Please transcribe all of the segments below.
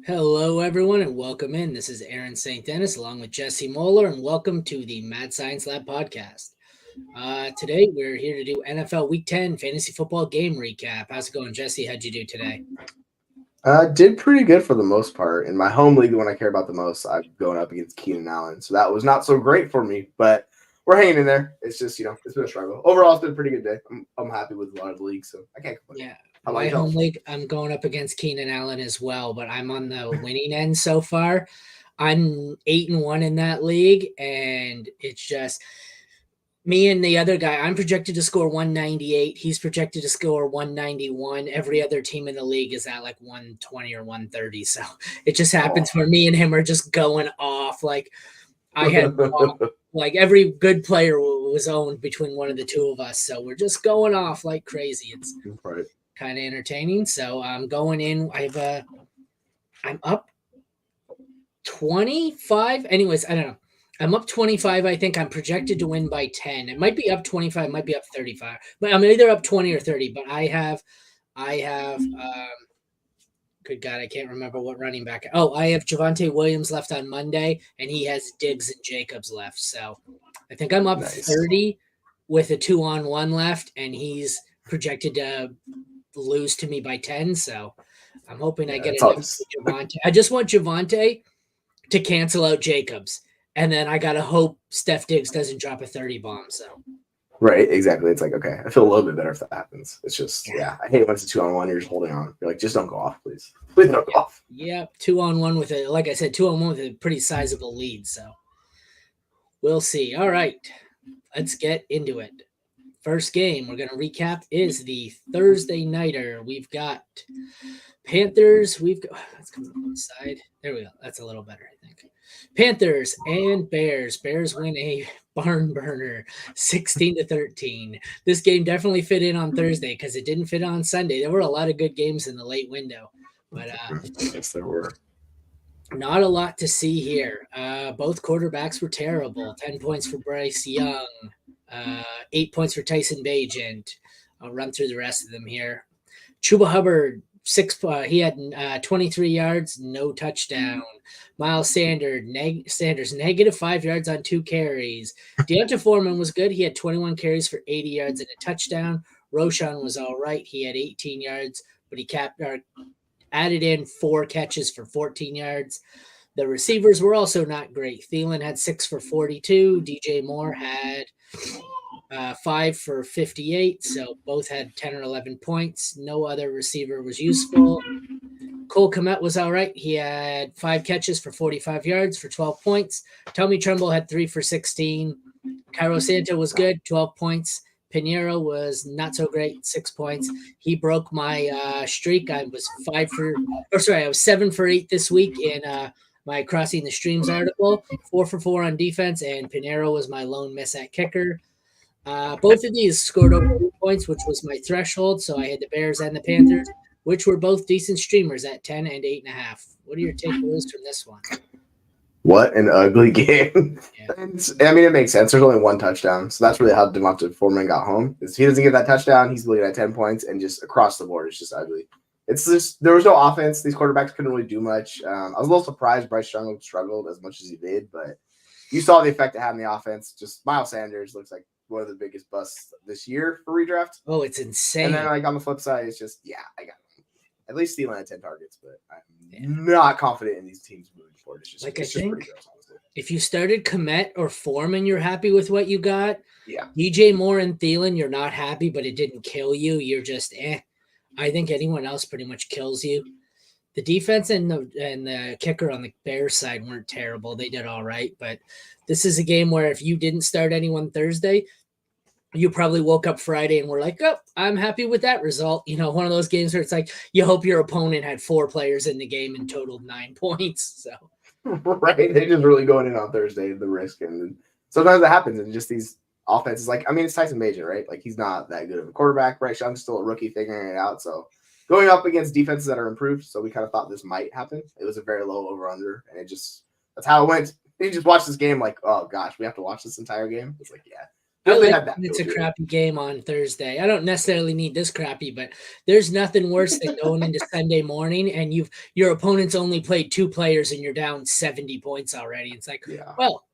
Hello, everyone, and welcome in. This is Aaron St. Dennis along with Jesse Moeller, and welcome to the Mad Science Lab podcast. Today, we're here to do NFL Week 10 fantasy football game recap. How's it going, Jesse? How'd you do today? Did pretty good for the most part. In my home league, the one I care about the most, I'm going up against Keenan Allen. So that was not so great for me, but we're hanging in there. It's just, it's been a struggle. Overall, it's been a pretty good day. I'm happy with a lot of the leagues, so I can't complain. Yeah, How about my home yourself? league, I'm going up against Keenan Allen as well, but I'm on the winning end so far. I'm 8-1 in that league, and it's just me and the other guy. I'm projected to score 198. He's projected to score 191. Every other team in the league is at like 120 or 130. So it just happens where me and him are just going off. Like I had like every good player was owned between one of the two of us. So we're just going off like crazy. It's Right. kind of entertaining. So I'm going in. I'm up 25. Anyways, I don't know. I'm up 25. I think I'm projected to win by 10. It might be up 25, might be up 35. But I'm either up 20 or 30. But I have good God, I can't remember what running back. Oh, I have Javante Williams left on Monday, and he has Diggs and Jacobs left. So I think I'm up Nice. 30 with a 2-on-1 left, and he's projected to lose to me by 10. So I'm hoping I Yeah, get it's enough always Javante. I just want Javante to cancel out Jacobs. And then I gotta hope Steph Diggs doesn't drop a 30 bomb. So right. Exactly. It's like, okay, I feel a little bit better if that happens. It's just, yeah. yeah, I hate when it's a 2-on-1. You're just holding on. You're like, just don't go off, please. Please don't go off. Yep. 2-on-1 with a, like I said, 2-on-1 with a pretty sizable lead. So we'll see. All right. Let's get into it. First game we're going to recap is the Thursday nighter. We've got Panthers. We've got, let's come on the side. There we go. That's a little better, I think. Panthers and Bears. Bears win a barn burner 16-13. This game definitely fit in on Thursday because it didn't fit on Sunday. There were a lot of good games in the late window, but Yes, there were. not a lot to see here. Both quarterbacks were terrible. 10 points for Bryce Young, 8 points for Tyson Bagent. I'll run through the rest of them here. Chuba Hubbard, he had 23 yards, no touchdown. Miles Sanders, negative 5 yards on 2 carries. Deonta Foreman was good. He had 21 carries for 80 yards and a touchdown. Roshan was all right. He had 18 yards, but he added in 4 catches for 14 yards. The receivers were also not great. Thielen had 6 for 42. DJ Moore had 5 for 58. So both had 10 or 11 points. No other receiver was useful. Cole Kmet was all right. He had 5 catches for 45 yards for 12 points. Tommy Tremble had 3 for 16. Cairo Santa was good, 12 points. Pinheiro was not so great, 6 points. He broke my streak. I was 7 for 8 this week in my Crossing the Streams article. 4 for 4 on defense, and Pinheiro was my lone miss at kicker. Both of these scored over 8 points, which was my threshold. So I had the Bears and the Panthers, which were both decent streamers at 10 and 8.5. What are your takeaways from this one? What an ugly game. Yeah. I mean, it makes sense. There's only one touchdown. So that's really how Devonta Foreman got home. If he doesn't get that touchdown, he's looking at 10 points, and just across the board, it's just ugly. It's just, there was no offense. These quarterbacks couldn't really do much. I was a little surprised Bryce Young struggled as much as he did, but you saw the effect it had on the offense. Just Miles Sanders looks like one of the biggest busts this year for redraft. Oh, it's insane. And then, like, on the flip side, it's just, yeah, I got him. At least Thielen had 10 targets, but I'm not confident in these teams moving forward. It's just, like, it's just pretty gross, honestly. If you started Kmet or Foreman, you're happy with what you got. Yeah. DJ Moore and Thielen, you're not happy, but it didn't kill you. You're just I think anyone else pretty much kills you. The defense and the kicker on the Bears side weren't terrible. They did all right, but this is a game where if you didn't start anyone Thursday, you probably woke up Friday and were like, oh, I'm happy with that result. You know, one of those games where it's like you hope your opponent had 4 players in the game and totaled 9 points. So right. They're just really going in on Thursday, the risk. And sometimes that happens. And just these offenses, like, I mean, it's Tyson Bagent, right? Like, he's not that good of a quarterback. Bryce Young's still a rookie figuring it out. So going up against defenses that are improved. So we kind of thought this might happen. It was a very low over-under. And it just, that's how it went. You just watch this game like, oh, gosh, we have to watch this entire game. It's like, yeah. I Definitely like had that. when it's a crappy game on Thursday. I don't necessarily need this crappy, but there's nothing worse than going into Sunday morning and your opponent's only played 2 players and you're down 70 points already. It's like, Yeah. well,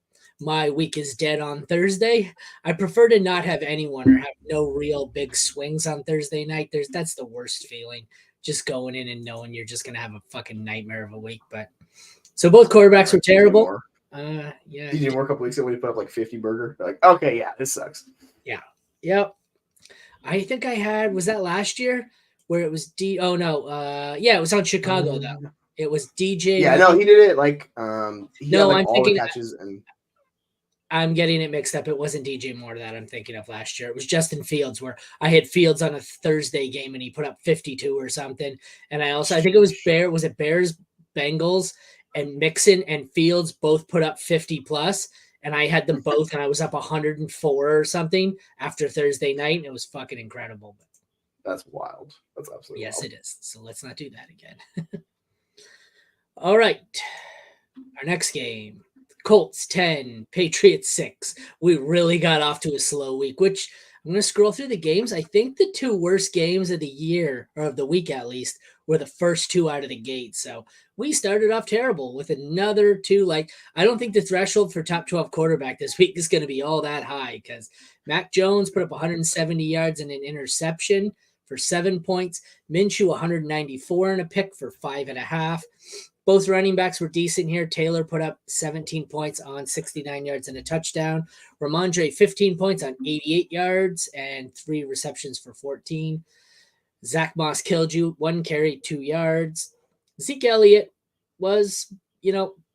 my week is dead on Thursday. I prefer to not have anyone or have no real big swings on Thursday night. That's the worst feeling. Just going in and knowing you're just gonna have a fucking nightmare of a week. But so both quarterbacks were terrible. Yeah. DJ Moore a couple weeks ago when he put up like 50 burger. Like, okay, yeah, this sucks. Yeah. Yep. I think I had, was that last year where it was oh no. Yeah, it was on Chicago though. It was DJ. Yeah, no, he did it like he had No, like I'm all the thinking catches and I'm getting it mixed up. It wasn't DJ Moore that I'm thinking of last year. It was Justin Fields, where I had Fields on a Thursday game and he put up 52 or something. And I think it was Bears, Bengals, and Mixon and Fields both put up 50 plus. And I had them both, and I was up 104 or something after Thursday night. And it was fucking incredible. That's wild. That's absolutely yes, wild. it is. So let's not do that again. All right. Our next game. Colts 10, Patriots 6. We really got off to a slow week, which I'm going to scroll through the games. I think the 2 worst games of the year, or of the week at least, were the first 2 out of the gate. So we started off terrible with another 2. Like, I don't think the threshold for top 12 quarterback this week is going to be all that high because Mac Jones put up 170 yards and an interception for 7 points. Minshew 194 and a pick for 5.5. Both running backs were decent here. Taylor put up 17 points on 69 yards and a touchdown. Ramondre 15 points on 88 yards and 3 receptions for 14. Zach Moss killed you. 1 carry, 2 yards. Zeke Elliott was,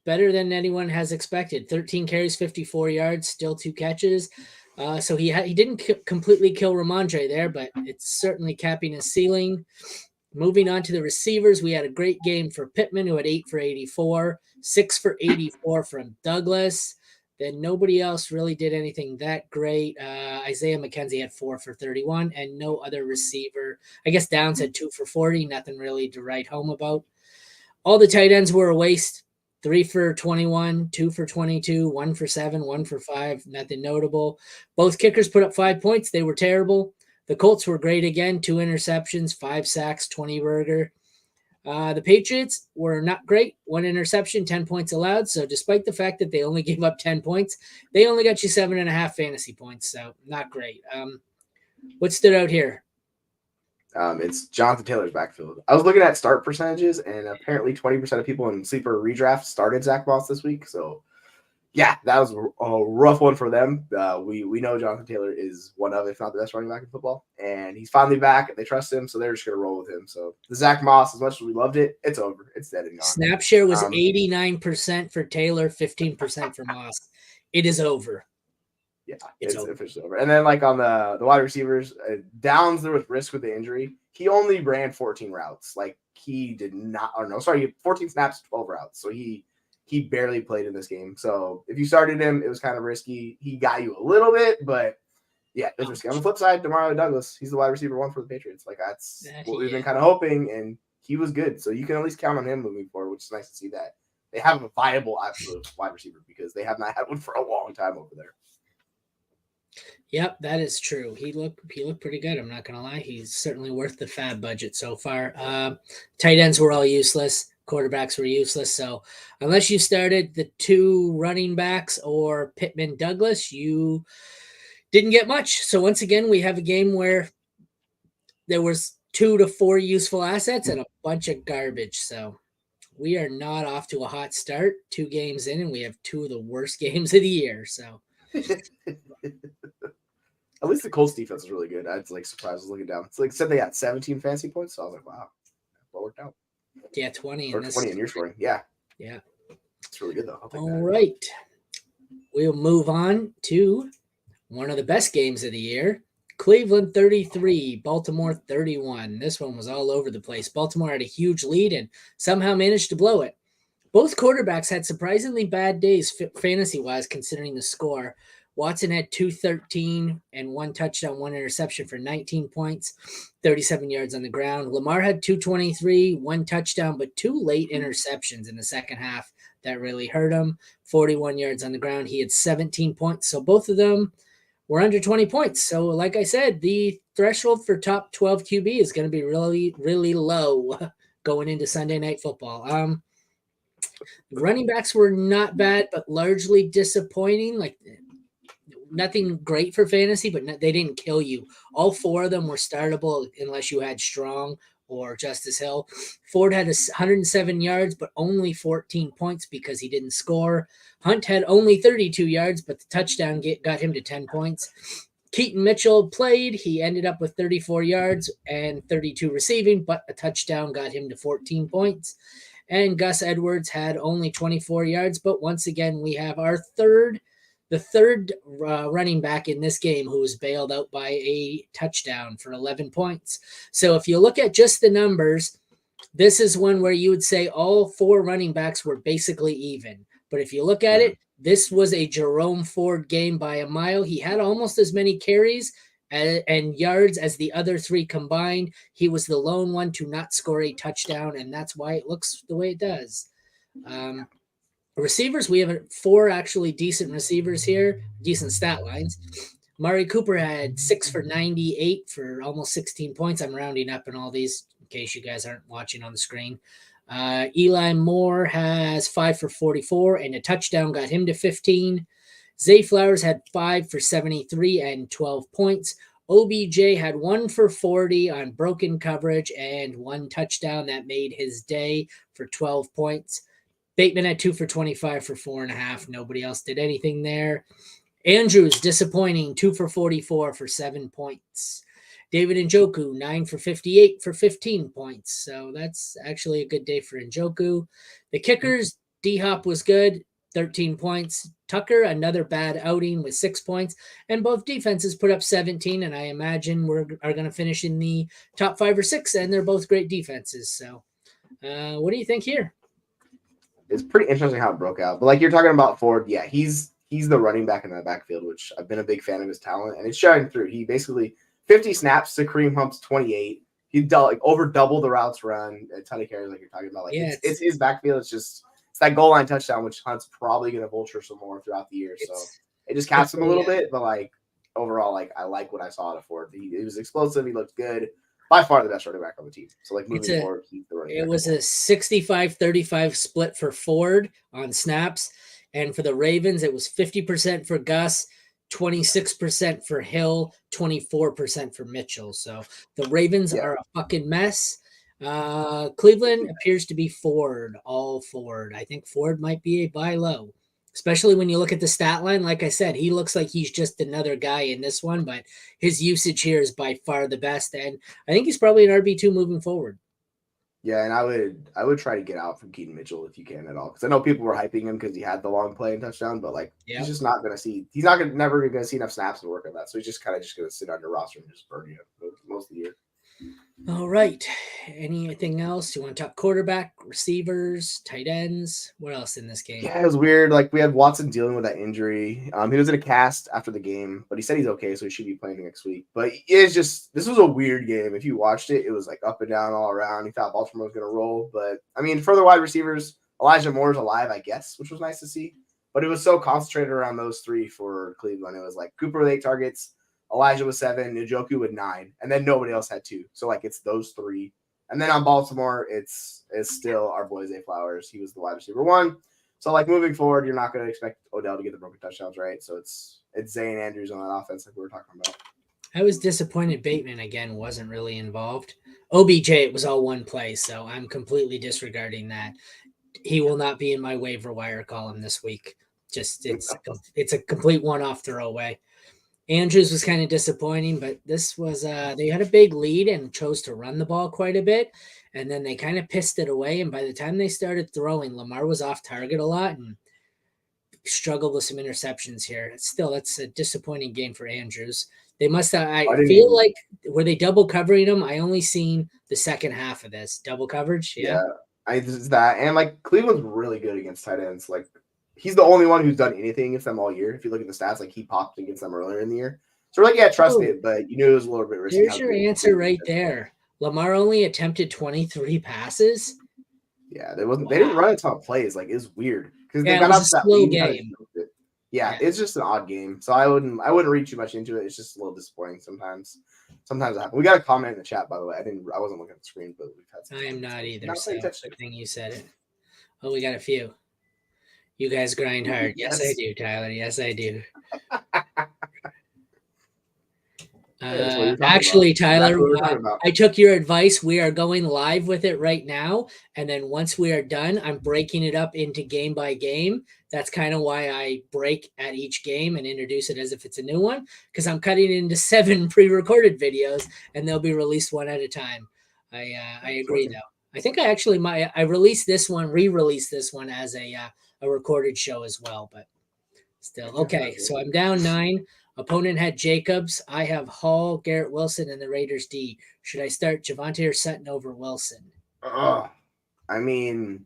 better than anyone has expected. 13 carries, 54 yards, still 2 catches. So he didn't completely kill Ramondre there, but it's certainly capping his ceiling. Moving on to the receivers, we had a great game for Pittman, who had 8 for 84, 6 for 84 from Douglas. Then nobody else really did anything that great. Isaiah McKenzie had 4 for 31, and no other receiver. I guess Downs had 2 for 40, nothing really to write home about. All the tight ends were a waste. 3 for 21, 2 for 22, 1 for 7, 1 for 5, nothing notable. Both kickers put up 5 points. They were terrible. The Colts were great again, 2 interceptions, 5 sacks, 20 burger. The Patriots were not great, 1 interception, 10 points allowed. So despite the fact that they only gave up 10 points, they only got you 7.5 fantasy points. So not great. What stood out here? It's Jonathan Taylor's backfield. I was looking at start percentages, and apparently 20% of people in sleeper redraft started Zach Moss this week. So yeah, that was a rough one for them. We know Jonathan Taylor is one of, if not the best running back in football, and he's finally back, and they trust him, so they're just going to roll with him. So the Zach Moss, as much as we loved it, it's over. It's dead and gone. Snap share was 89% for Taylor, 15% for Moss. It is over. Yeah, it's officially over. And then like on the wide receivers, Downs, there was risk with the injury. He only ran 14 routes. Like he did not, 14 snaps, 12 routes. So he barely played in this game. So if you started him, it was kind of risky. He got you a little bit, but yeah, it was risky. On the flip side, Demario Douglas, he's the wide receiver 1 for the Patriots. Like that's what we've been kind of hoping, and he was good. So you can at least count on him moving forward, which is nice to see that they have a viable absolute wide receiver because they have not had one for a long time over there. Yep, that is true. He looked pretty good. I'm not gonna lie. He's certainly worth the fab budget so far. Tight ends were all useless. Quarterbacks were useless. So unless you started the 2 running backs or Pittman Douglas, you didn't get much. So once again, we have a game where there was 2 to 4 useful assets and a bunch of garbage. So we are not off to a hot start. 2 games in, and we have 2 of the worst games of the year. So at least the Colts defense is really good. I was like surprised. I was looking down. It's like said they had 17 fantasy points. So I was like, wow, well worked out. Yeah, 20 or 20 in your scoring. Yeah. It's really good though. All right. We'll move on to one of the best games of the year. Cleveland 33, Baltimore 31. This one was all over the place. Baltimore had a huge lead and somehow managed to blow it. Both quarterbacks had surprisingly bad days fantasy-wise considering the score. Watson had 213 and 1 touchdown, 1 interception for 19 points, 37 yards on the ground. Lamar had 223, 1 touchdown, but 2 late interceptions in the second half that really hurt him. 41 yards on the ground. He had 17 points. So both of them we're under 20 points. So, like I said, the threshold for top 12 QB is going to be really, really low going into Sunday Night Football. Running backs were not bad, but largely disappointing. Like nothing great for fantasy, but they didn't kill you. All four of them were startable unless you had Strong or Justice Hill. Ford had 107 yards, but only 14 points because he didn't score. Hunt had only 32 yards, but the touchdown got him to 10 points. Keaton Mitchell played. He ended up with 34 yards and 32 receiving, but a touchdown got him to 14 points. And Gus Edwards had only 24 yards, but once again, we have the third running back in this game who was bailed out by a touchdown for 11 points. So if you look at just the numbers, this is one where you would say all four running backs were basically even. But if you look at it, this was a Jerome Ford game by a mile. He had almost as many carries and yards as the other three combined. He was the lone one to not score a touchdown, and that's why it looks the way it does. Receivers, we have four actually decent receivers here, decent stat lines. Mari Cooper had 6 for 98 for almost 16 points. I'm rounding up in all these in case you guys aren't watching on the screen. Eli Moore has 5 for 44 and a touchdown got him to 15. Zay Flowers had 5 for 73 and 12 points. OBJ had 1 for 40 on broken coverage and 1 touchdown that made his day for 12 points. Bateman had 2 for 25 for 4.5. Nobody else did anything there. Andrews, disappointing, 2 for 44 for 7 points. David Njoku, 9 for 58 for 15 points. So that's actually a good day for Njoku. The kickers, D-Hop was good, 13 points. Tucker, another bad outing with 6 points. And both defenses put up 17, and I imagine are going to finish in the top 5 or 6, and they're both great defenses. So what do you think here? It's pretty interesting how it broke out. But like you're talking about Ford, yeah, he's the running back in that backfield, which I've been a big fan of his talent, and it's showing through. He basically 50 snaps to Kareem Hunt's 28. He over double the routes run, a ton of carries like you're talking about. Like it's his backfield. It's that goal line touchdown, which Hunt's probably going to vulture some more throughout the year. So it just caps him a little bit, but like overall, like I like what I saw out of Ford. He was explosive. He looked good. By far the best running back on the team. So like moving forward, he's the running back. It was a 65-35 split for Ford on snaps. And for the Ravens, it was 50% for Gus, 26% for Hill, 24% for Mitchell. So the Ravens are a fucking mess. Cleveland appears to be Ford, all Ford. I think Ford might be a buy low, especially when you look at the stat line. Like I said, he looks like he's just another guy in this one, but his usage here is by far the best. And I think he's probably an RB2 moving forward. Yeah, and I would try to get out from Keaton Mitchell if you can at all, because I know people were hyping him because he had the long play and touchdown, but like he's just not going to see. He's never going to see enough snaps to work on that, so he's just going to sit on your roster and just burn you most of the year. All right. Anything else? You want to talk quarterback, receivers, tight ends? What else in this game? Yeah, it was weird. Like we had Watson dealing with that injury. He was in a cast after the game, but he said he's okay, so he should be playing next week. But this was a weird game. If you watched it, it was like up and down all around. He thought Baltimore was going to roll, but I mean, for the wide receivers, Elijah Moore's alive, I guess, which was nice to see. But it was so concentrated around those three for Cleveland. It was like Cooper with 8 targets, Elijah with 7, Njoku with 9, and then nobody else had 2. So like it's those 3. And then on Baltimore, it's still our boy Zay Flowers. He was the wide receiver 1. So like moving forward, you're not going to expect Odell to get the broken touchdowns, right? So it's Zay and Andrews on that offense like we were talking about. I was disappointed Bateman again wasn't really involved. OBJ, it was all one play, so I'm completely disregarding that. He will not be in my waiver wire column this week. Just it's a complete one-off throwaway. Andrews was kind of disappointing, but this was they had a big lead and chose to run the ball quite a bit, and then they kind of pissed it away. And by the time they started throwing, Lamar was off target a lot and struggled with some interceptions here. Still, that's a disappointing game for Andrews. They must have, I feel like, were they double covering him? I only seen the second half of this. Double coverage? Yeah. That. And like Cleveland's really good against tight ends. Like he's the only one who's done anything against them all year. If you look at the stats, like he popped against them earlier in the year. So we're like, trust it, but you knew it was a little bit risky. Here's your answer right there. Lamar only attempted 23 passes. Yeah, they didn't run a ton of plays. Like it's weird because they got it was out a slow game. Yeah, it's just an odd game. So I wouldn't read too much into it. It's just a little disappointing sometimes. Sometimes it happens. We got a comment in the chat, by the way. I wasn't looking at the screen, but we've had some. I am not either. Not So paying attention. good thing you said it. Oh, we got a few. You guys grind hard. Yes, I do, Tyler. Yes, I do. Actually, Tyler, I took your advice. We are going live with it right now. And then once we are done, I'm breaking it up into game by game. That's kind of why I break at each game and introduce it as if it's a new one, because I'm cutting it into 7 pre-recorded videos and they'll be released one at a time. I agree, though. I think I released this one, re-released this one as a recorded show as well, but still. Okay, so I'm down 9. Opponent had Jacobs. I have Hall, Garrett Wilson, and the Raiders D. Should I start Javonte or Sutton over Wilson? I mean,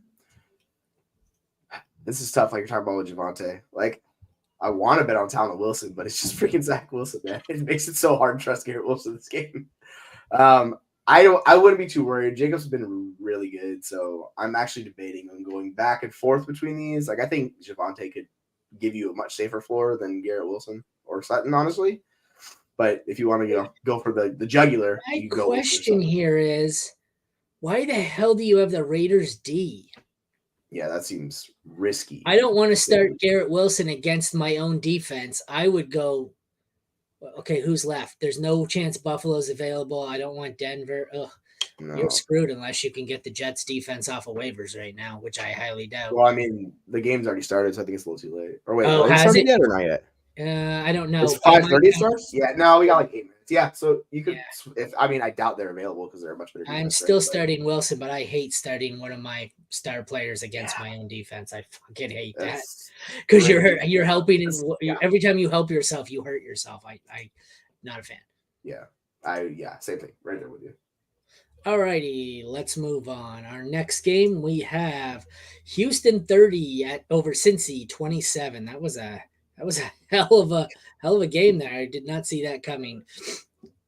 this is tough. Like you're talking about with Javonte. Like, I want to bet on Talon Wilson, but it's just freaking Zach Wilson, man. It makes it so hard to trust Garrett Wilson in this game. I wouldn't be too worried. Jacobs has been really good, so I'm actually debating on going back and forth between these. Like, I think Javonte could give you a much safer floor than Garrett Wilson or Sutton, honestly. But if you want to go for the jugular, my question here is, why the hell do you have the Raiders D? Yeah, that seems risky. I don't want to start Garrett Wilson against my own defense. I would go, okay, who's left? There's no chance Buffalo's available. I don't want Denver. Ugh. No. You're screwed unless you can get the Jets defense off of waivers right now, which I highly doubt. Well, I mean, the game's already started, so I think it's a little too late. Or wait, has it yet or not yet? I don't know. It's 5:30 it starts? Yeah, no, we got like 8 minutes. Yeah, so you could I doubt they're available because they're much better. I'm still starting Wilson, but I hate starting one of my star players against my own defense. I fucking hate that. Because you're helping every time you help yourself, you hurt yourself. I not a fan. Yeah, same thing. Right there with you. Alrighty, let's move on. Our next game, we have Houston 30 over Cincy 27. That was a hell of a game there. I did not see that coming.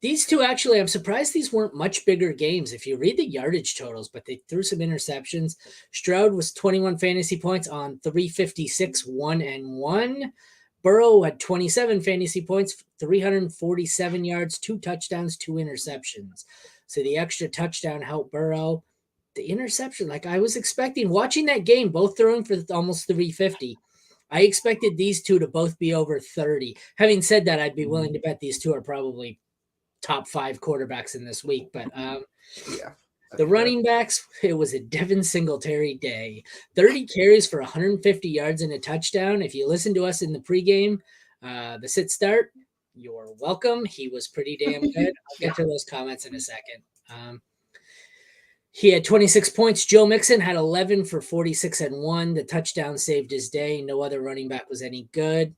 These two, actually, I'm surprised these weren't much bigger games if you read the yardage totals, but they threw some interceptions. Stroud was 21 fantasy points on 356, 1-1. Burrow had 27 fantasy points, 347 yards, 2 touchdowns, 2 interceptions. So the extra touchdown helped Burrow. The interception, like I was expecting, watching that game, both throwing for almost 350. I expected these two to both be over 30. Having said that, I'd be willing to bet these two are probably top 5 quarterbacks in this week. But the running backs, it was a Devin Singletary day. 30 carries for 150 yards and a touchdown. If you listen to us in the pregame, the sit start, you're welcome. He was pretty damn good. I'll get to those comments in a second. He had 26 points. Joe Mixon had 11 for 46 and 1. The touchdown saved his day. No other running back was any good.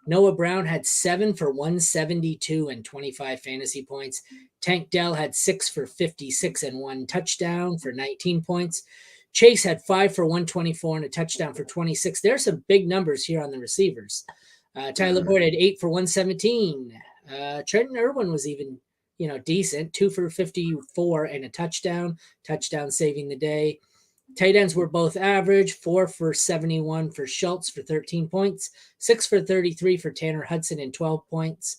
Noah Brown had 7 for 172 and 25 fantasy points. Tank Dell had 6 for 56 and 1 touchdown for 19 points. Chase had 5 for 124 and a touchdown for 26. There are some big numbers here on the receivers. Tyler Boyd had 8 for 117. Trenton Irwin was even, decent, 2 for 54 and a touchdown saving the day. Tight ends were both average, 4 for 71 for Schultz for 13 points, 6 for 33 for Tanner Hudson and 12 points.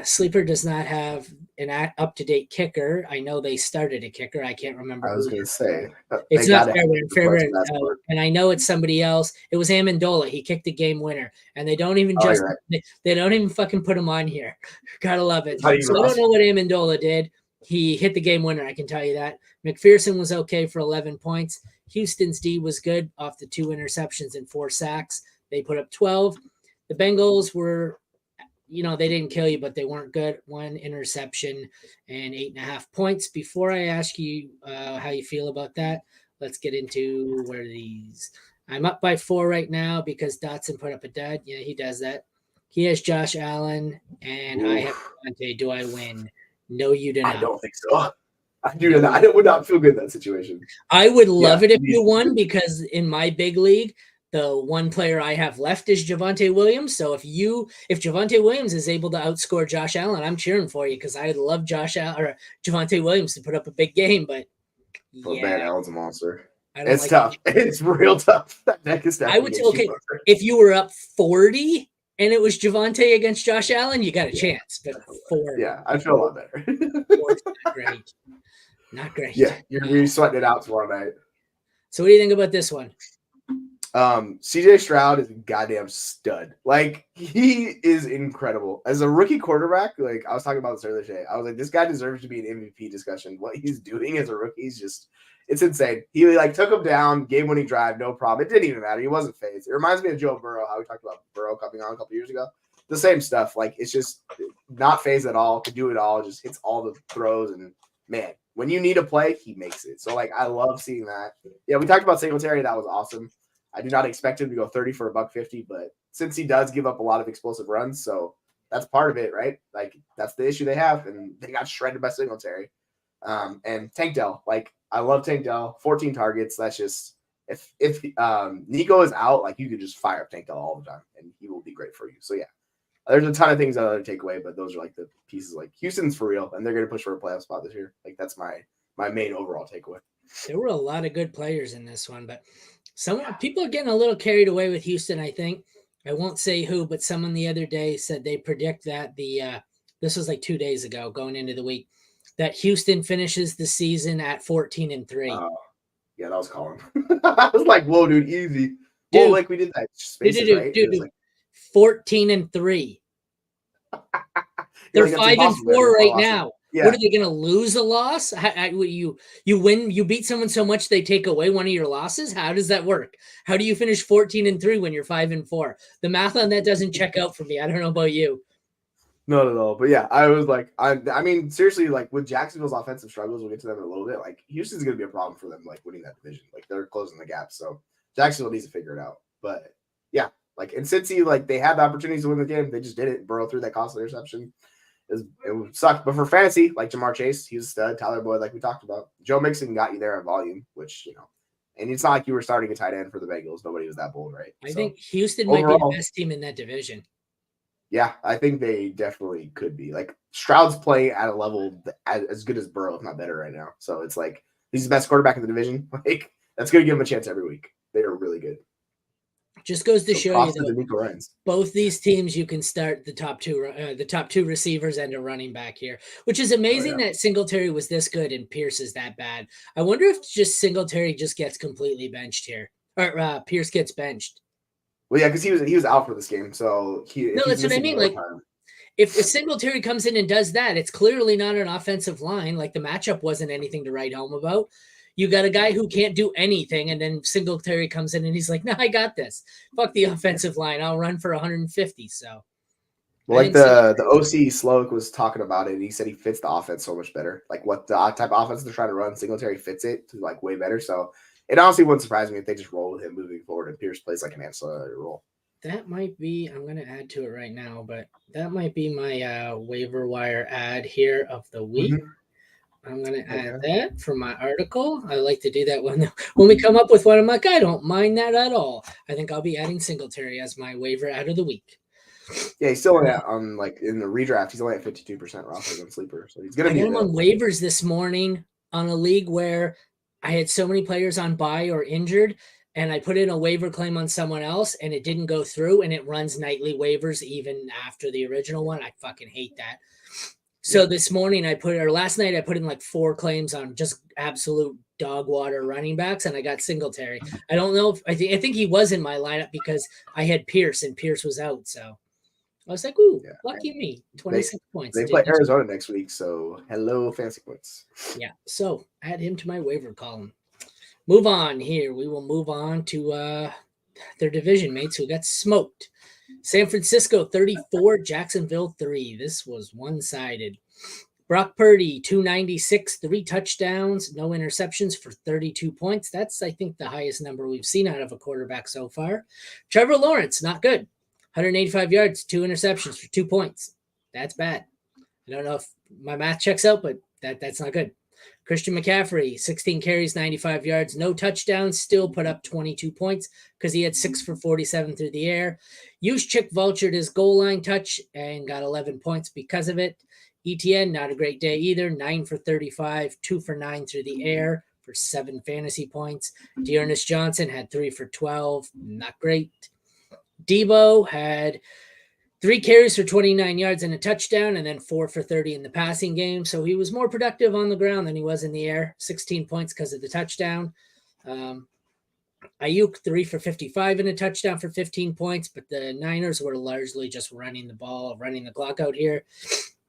Sleeper does not have an up-to-date kicker. I know they started a kicker. I can't remember. I was going to say. It's not Fairbairn. And I know it's somebody else. It was Amendola. He kicked the game winner. And they don't even they don't even fucking put him on here. Gotta love it. So I don't know what Amendola did. He hit the game winner, I can tell you that. McPherson was okay for 11 points. Houston's D was good off the 2 interceptions and 4 sacks. They put up 12. The Bengals were, they didn't kill you, but they weren't good. 1 interception and 8.5 points. Before I ask you how you feel about that, let's get into where these. I'm up by 4 right now because Dotson put up a dud. Yeah, he does that. He has Josh Allen, and I have Devontae. Do I win? No, you do not. I don't think so. I do not. I would not feel good in that situation. I would love it if you won, because in my big league, the one player I have left is Javonte Williams. So if Javonte Williams is able to outscore Josh Allen, I'm cheering for you, because I'd love Javonte Williams to put up a big game. But man, Allen's a monster. I don't It's like tough. It's real tough. That deck is I definitely would say, against you, okay, brother. if you were up 40 and it was Javante against Josh Allen, you got a chance. But Yeah, I feel a lot better. 4 is not great. Not great. Yeah, you're gonna be sweating it out tomorrow night. So what do you think about this one? CJ Stroud is a goddamn stud. Like, he is incredible. As a rookie quarterback, like I was talking about this earlier today, I was like, this guy deserves to be an MVP discussion. What he's doing as a rookie is just, it's insane. He like took him down, game-winning drive, no problem. It didn't even matter. He wasn't phased. It reminds me of Joe Burrow, how we talked about Burrow coming on a couple years ago. The same stuff. Like, it's just not phased at all, could do it all, just hits all the throws, and man, when you need a play, he makes it. So like, I love seeing that. Yeah, we talked about Singletary. That was awesome. I do not expect him to go 30 for $150, but since he does give up a lot of explosive runs, so that's part of it, right? Like, that's the issue they have, and they got shredded by Singletary. And Tank Dell, like, I love Tank Dell. 14 targets. That's just, if Nico is out, like, you could just fire up Tank Dell all the time, and he will be great for you. So yeah, there's a ton of things that I take away, but those are like the pieces. Like, Houston's for real, and they're going to push for a playoff spot this year. Like, that's my main overall takeaway. There were a lot of good players in this one, but people are getting a little carried away with Houston, I think. I won't say who, but someone the other day said they predict that this was like 2 days ago, going into the week, that Houston finishes the season at 14-3. Yeah, that was Colin. I was like, whoa, dude, easy. Dude, well, like we did that spaces, right? Dude, like 14-3. They're 5-4 right now. Yeah. What are they going to lose a loss? You win, you beat someone so much they take away one of your losses. How does that work? How do you finish 14-3 when you're 5-4? The math on that doesn't check out for me. I don't know about you. Not at all. But yeah, I was like, I mean, seriously, like with Jacksonville's offensive struggles, we'll get to them in a little bit. Like, Houston's going to be a problem for them, like winning that division. Like, they're closing the gap. So Jacksonville needs to figure it out. But yeah, like, and Cincy, like, they had the opportunities to win the game. They just didn't. Burrow threw that costly interception. It sucked. But for fantasy, like Jamar Chase, he was a stud. Tyler Boyd, like we talked about. Joe Mixon got you there in volume, which, you know, and it's not like you were starting a tight end for the Bengals. Nobody was that bold, right? I think Houston might be the best team in that division. Yeah, I think they definitely could be. Like, Stroud's playing at a level as good as Burrow, if not better right now. So it's like, he's the best quarterback in the division. Like, that's going to give him a chance every week. They are really good. Just goes to show you that both these teams, you can start the top two receivers and a running back here, which is amazing that Singletary was this good and Pierce is that bad. I wonder if just Singletary just gets completely benched here, or Pierce gets benched. Well, yeah, because he was out for this game, so that's what I mean. Like, if Singletary comes in and does that, it's clearly not an offensive line. Like, the matchup wasn't anything to write home about. You got a guy who can't do anything, and then Singletary comes in and he's like, "No, I got this. Fuck the offensive line. I'll run for 150." So, well, like the OC Sloak was talking about it, and he said he fits the offense so much better. Like, what the type of offense they're trying to run, Singletary fits it to like way better. So it honestly wouldn't surprise me if they just roll with him moving forward and Pierce plays like an ancillary role. That might be. I'm going to add to it right now, but that might be my waiver wire ad here of the week. Mm-hmm. I'm going to add that for my article. I like to do that when we come up with one. I'm like, I don't mind that at all. I think I'll be adding Singletary as my waiver ad of the week. Yeah, he's still on like in the redraft. He's only at 52% roster on Sleeper, so he's going to be. I got him on waivers this morning on a league where I had so many players on bye or injured, and I put in a waiver claim on someone else, and it didn't go through, and it runs nightly waivers even after the original one. I fucking hate that. So this morning last night I put in like 4 claims on just absolute dog water running backs, and I got Singletary. I don't know if I think he was in my lineup because I had Pierce and Pierce was out. So I was like, ooh, lucky me. 26 points. They play Arizona next week, so hello fancy points. Yeah. So add him to my waiver column. Move on here. We will move on to their division mates who got smoked. San Francisco 34, Jacksonville 3. This was one-sided. Brock Purdy 296, 3 touchdowns, no interceptions for 32 points. That's, I think, the highest number we've seen out of a quarterback so far. Trevor Lawrence, not good. 185 yards, 2 interceptions for 2 points. That's bad. I don't know if my math checks out, but that's not good. Christian McCaffrey, 16 carries, 95 yards, no touchdowns, still put up 22 points because he had 6 for 47 through the air. Juszczyk vultured his goal line touch and got 11 points because of it. ETN, not a great day either, 9 for 35, 2 for 9 through the air, for 7 fantasy points. Dearness Johnson had 3 for 12. Not great. Debo had 3 carries for 29 yards and a touchdown, and then 4 for 30 in the passing game. So he was more productive on the ground than he was in the air. 16 points because of the touchdown. Ayuk 3 for 55 and a touchdown for 15 points, but the Niners were largely just running the ball, running the clock out here.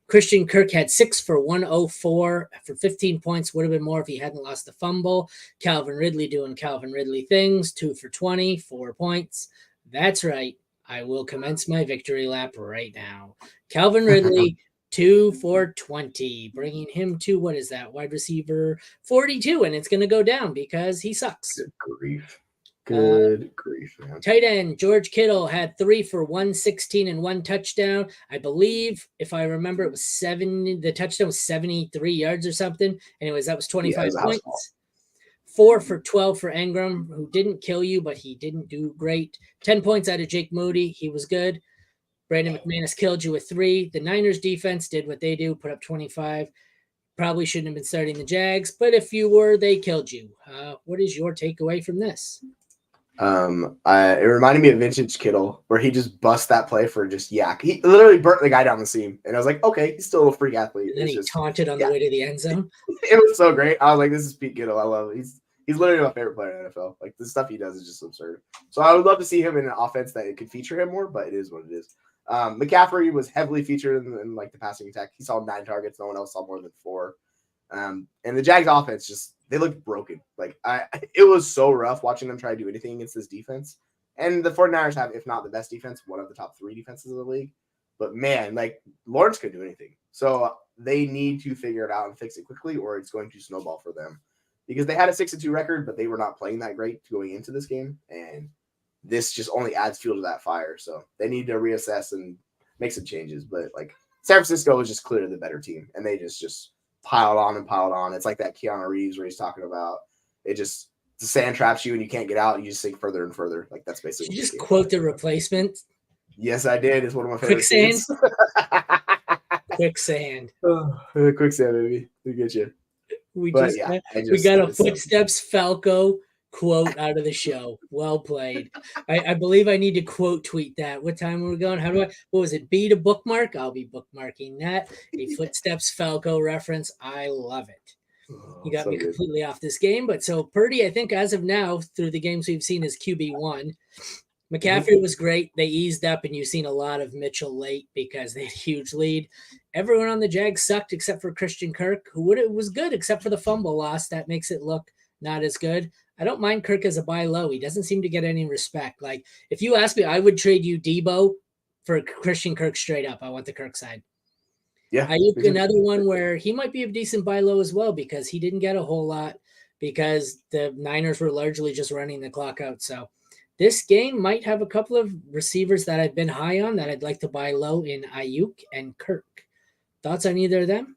Christian Kirk had 6 for 104 for 15 points. Would have been more if he hadn't lost the fumble. Calvin Ridley doing Calvin Ridley things. 2 for 20, 4 points. That's right. I will commence my victory lap right now. Calvin Ridley, 2 for 20, bringing him to, what is that, wide receiver 42, and it's going to go down because he sucks. Good grief. Good grief, man. Tight end George Kittle had 3 for 116 and 1 touchdown. I believe, if I remember, it was 7. The touchdown was 73 yards or something. Anyways, that was 25 points. 4 for 12 for Engram, who didn't kill you, but he didn't do great. 10 points out of Jake Moody. He was good. Brandon McManus killed you with 3. The Niners defense did what they do, put up 25. Probably shouldn't have been starting the Jags, but if you were, they killed you. What is your takeaway from this? It reminded me of Vintage Kittle, where he just bust that play for just yak. He literally burnt the guy down the seam, and I was like, okay, he's still a freak athlete. And then he taunted on the way to the end zone. It was so great. I was like, this is Pete Kittle. I love it. He's literally my favorite player in the NFL. Like, the stuff he does is just absurd. So I would love to see him in an offense that it could feature him more, but it is what it is. McCaffrey was heavily featured in like the passing attack. He saw 9 targets. No one else saw more than 4. And the Jags offense just, they looked broken. Like, it was so rough watching them try to do anything against this defense. And the 49ers have, if not the best defense, one of the top 3 defenses of the league. But man, like, Lawrence couldn't do anything. So they need to figure it out and fix it quickly, or it's going to snowball for them. Because they had a 6-2 record, but they were not playing that great going into this game. And this just only adds fuel to that fire. So they need to reassess and make some changes. But like, San Francisco was just clearly the better team, and they just piled on and piled on. It's like that Keanu Reeves where he's talking about it just the sand traps you and you can't get out. And you just sink further and further. Like, that's basically. Did you just quote The Replacement? Yes, I did. It's one of my favorite Quicksand. scenes. Quicksand. Quicksand, baby. We get you. We got a Footsteps Falco quote out of the show. Well played. I believe I need to quote tweet that. What time are we going? What was it? B to bookmark? I'll be bookmarking that. A Footsteps Falco reference. I love it. You got me completely off this game. But so Purdy, I think as of now, through the games we've seen, is QB1. McCaffrey was great. They eased up, and you've seen a lot of Mitchell late because they had a huge lead. Everyone on the Jags sucked except for Christian Kirk, who was good except for the fumble loss. That makes it look not as good. I don't mind Kirk as a buy low. He doesn't seem to get any respect. Like, if you ask me, I would trade you Debo for Christian Kirk straight up. I want the Kirk side. Yeah. Ayuk, another one where he might be a decent buy low as well because he didn't get a whole lot because the Niners were largely just running the clock out. So this game might have a couple of receivers that I've been high on that I'd like to buy low in Ayuk and Kirk. Thoughts on either of them?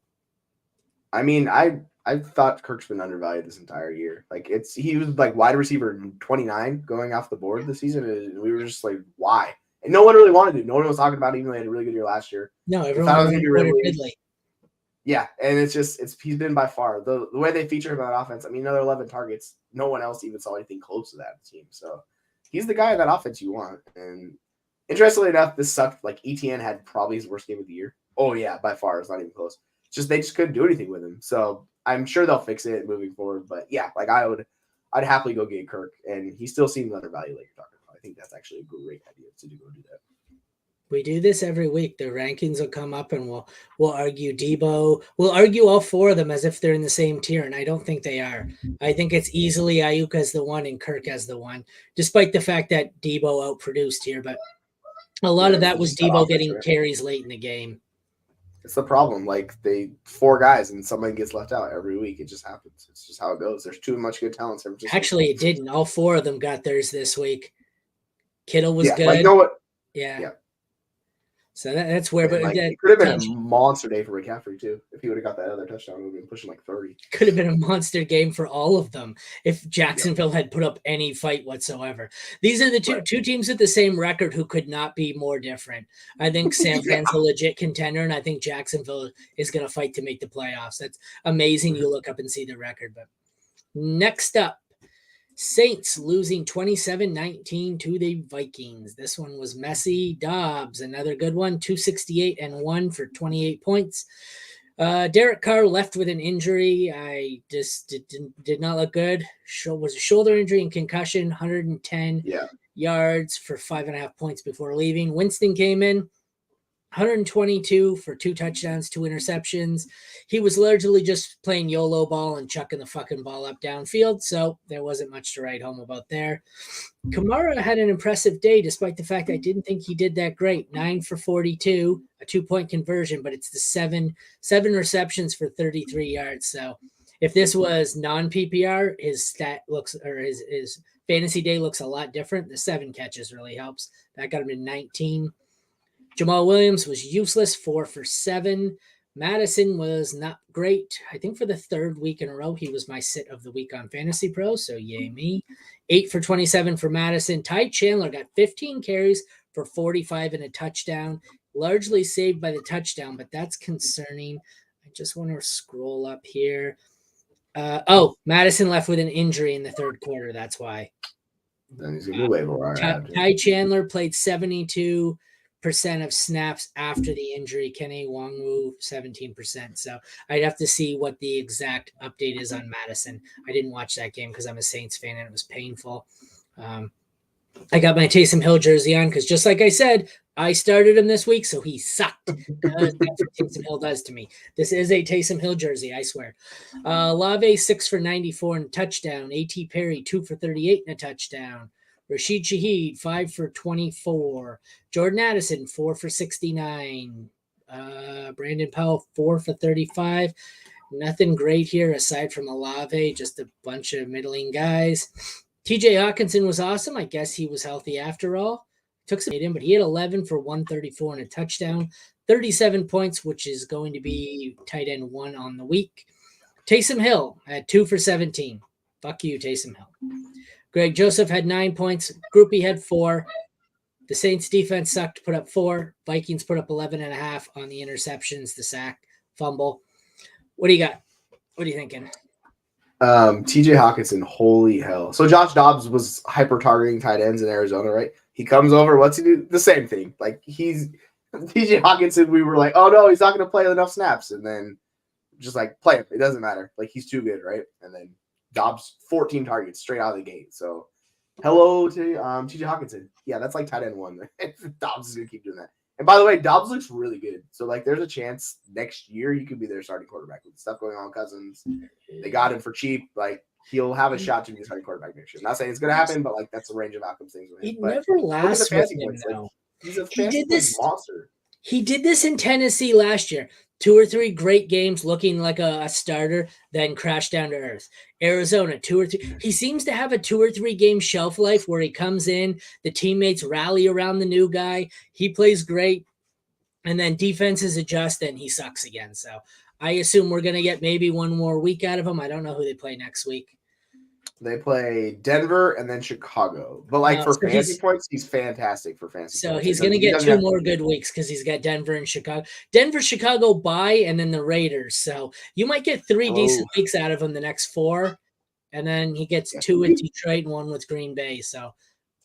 I mean, I thought Kirk's been undervalued this entire year. Like, he was like wide receiver 29 going off the board this season, and we were just like, why? And no one really wanted to. No one was talking about it, even though he had a really good year last year. No, everyone was Ridley. Yeah, and he's been by far the way they feature him on offense. I mean, another 11 targets. No one else even saw anything close to that team. So he's the guy in that offense you want. And interestingly enough, this sucked. Like, ETN had probably his worst game of the year. Oh yeah, by far. It's not even close. They just couldn't do anything with him. So I'm sure they'll fix it moving forward. But yeah, like I'd happily go get Kirk, and he still seems undervalued like you're talking about. I think that's actually a great idea to go do that. We do this every week. The rankings will come up, and we'll argue Debo. We'll argue all 4 of them as if they're in the same tier, and I don't think they are. I think it's easily Ayuk as the 1 and Kirk as the 1, despite the fact that Debo outproduced here. But a lot of that was Debo getting carries late in the game. It's the problem. Like, 4 guys and somebody gets left out every week. It just happens. It's just how it goes. There's too much good talent. Actually, it didn't. All 4 of them got theirs this week. Kittle was good. Like, you know what? Yeah. So that's where, but it could have been a monster day for McCaffrey too. If he would have got that other touchdown, we would have been pushing like 30. Could have been a monster game for all of them if Jacksonville had put up any fight whatsoever. These are the two teams with the same record who could not be more different. I think San Fran's a legit contender, and I think Jacksonville is going to fight to make the playoffs. That's amazing. You look up and see the record, but Next up, Saints losing 27-19 to the Vikings. This one was messy. Dobbs, another good one, 268 and 1 for 28 points. Derek Carr left with an injury. I just did not look good. Was a shoulder injury and concussion, 110 yards for 5.5 points before leaving. Winston came in, 122 for 2 touchdowns, 2 interceptions. He was largely just playing YOLO ball and chucking the fucking ball up downfield, so there wasn't much to write home about there. Kamara had an impressive day, despite the fact I didn't think he did that great. 9 for 42, a 2-point conversion, but it's the seven receptions for 33 yards. So if this was non-PPR, his stat looks, or his fantasy day looks a lot different. The 7 catches really helps. That got him to 19. Jamal Williams was useless, 4 for 7. Madison was not great. I think for the 3rd week in a row, he was my sit of the week on Fantasy Pro, so yay me. 8 for 27 for Madison. Ty Chandler got 15 carries for 45 and a touchdown, largely saved by the touchdown, but that's concerning. I just want to scroll up here. Madison left with an injury in the 3rd quarter. That's why. Then he's going to be waiver. Ty Chandler played 72% of snaps after the injury. Kenny Nwangwu 17%. So I'd have to see what the exact update is on Madison. I didn't watch that game because I'm a Saints fan and it was painful. I got my Taysom Hill jersey on because, just like I said, I started him this week, so he sucked. That's what Taysom Hill does to me. This is a Taysom Hill jersey, I swear. Lave 6 for 94 and a touchdown. A.T. Perry 2 for 38 and a touchdown. Rashid Shaheed, 5 for 24. Jordan Addison, 4 for 69. Brandon Powell, 4 for 35. Nothing great here aside from Olave, just a bunch of middling guys. TJ Hawkinson was awesome. I guess he was healthy after all. Took some in, but he had 11 for 134 and a touchdown. 37 points, which is going to be tight end 1 on the week. Taysom Hill had 2 for 17. Fuck you, Taysom Hill. Greg Joseph had 9 points. Groupie had 4. The Saints defense sucked, put up 4. Vikings put up 11.5 on the interceptions, the sack, fumble. What do you got? What are you thinking? TJ Hawkinson, holy hell. So Josh Dobbs was hyper targeting tight ends in Arizona, right? He comes over, what's he do? The same thing. Like, he's TJ Hawkinson, we were like, oh no, he's not going to play enough snaps. And then just like, play him. It doesn't matter. Like, he's too good, right? And then Dobbs, 14 targets straight out of the gate. So, hello to TJ Hawkinson. Yeah, that's like tight end 1. Dobbs is going to keep doing that. And by the way, Dobbs looks really good. So, like, there's a chance next year he could be their starting quarterback with stuff going on with Cousins. They got him for cheap. Like, he'll have a shot to be the starting quarterback next year. I'm not saying it's going to happen, but, like, that's the range of outcomes things with him. He never lasts with him, though. Like, he's a fantasy monster. He did this in Tennessee last year. 2 or 3 great games looking like a starter, then crashed down to earth. Arizona, 2 or 3. He seems to have a 2 or 3 game shelf life where he comes in, the teammates rally around the new guy. He plays great, and then defenses adjust, and he sucks again. So I assume we're going to get maybe 1 more week out of him. I don't know who they play next week. They play Denver and then Chicago. But, like, for fantasy points, he's fantastic for fantasy so points. So he's going to get 2 more good weeks because he's got Denver and Chicago. Denver, Chicago, bye, and then the Raiders. So you might get 3 decent weeks out of him the next 4, and then he gets 2 with Detroit and 1 with Green Bay. So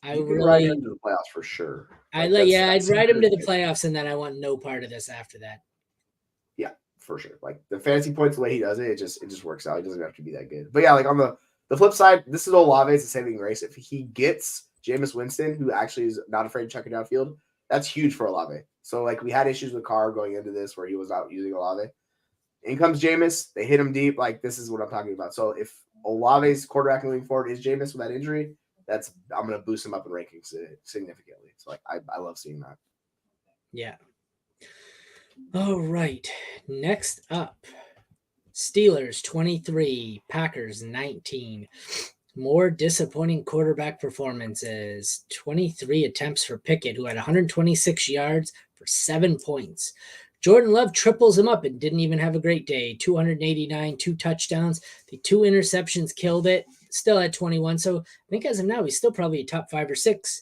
I really ride him to the playoffs for sure. I'd ride him to the playoffs, and then I want no part of this after that. Yeah, for sure. Like, the fantasy points, the way he does it, it just works out. He doesn't have to be that good. But yeah, like, on the flip side, this is Olave's a saving grace. If he gets Jameis Winston, who actually is not afraid to chuck it downfield, that's huge for Olave. So, like, we had issues with Carr going into this where he was out using Olave. In comes Jameis. They hit him deep. Like, this is what I'm talking about. So, if Olave's quarterback moving forward is Jameis with that injury, I'm going to boost him up in rankings significantly. So, like, I love seeing that. Yeah. All right. Next up. Steelers 23, Packers 19. More disappointing quarterback performances. 23 attempts for Pickett, who had 126 yards for 7 points. Jordan Love triples him up and didn't even have a great day. 289, 2 touchdowns. The 2 interceptions killed it. Still at 21. So I think as of now, he's still probably a top 5 or 6.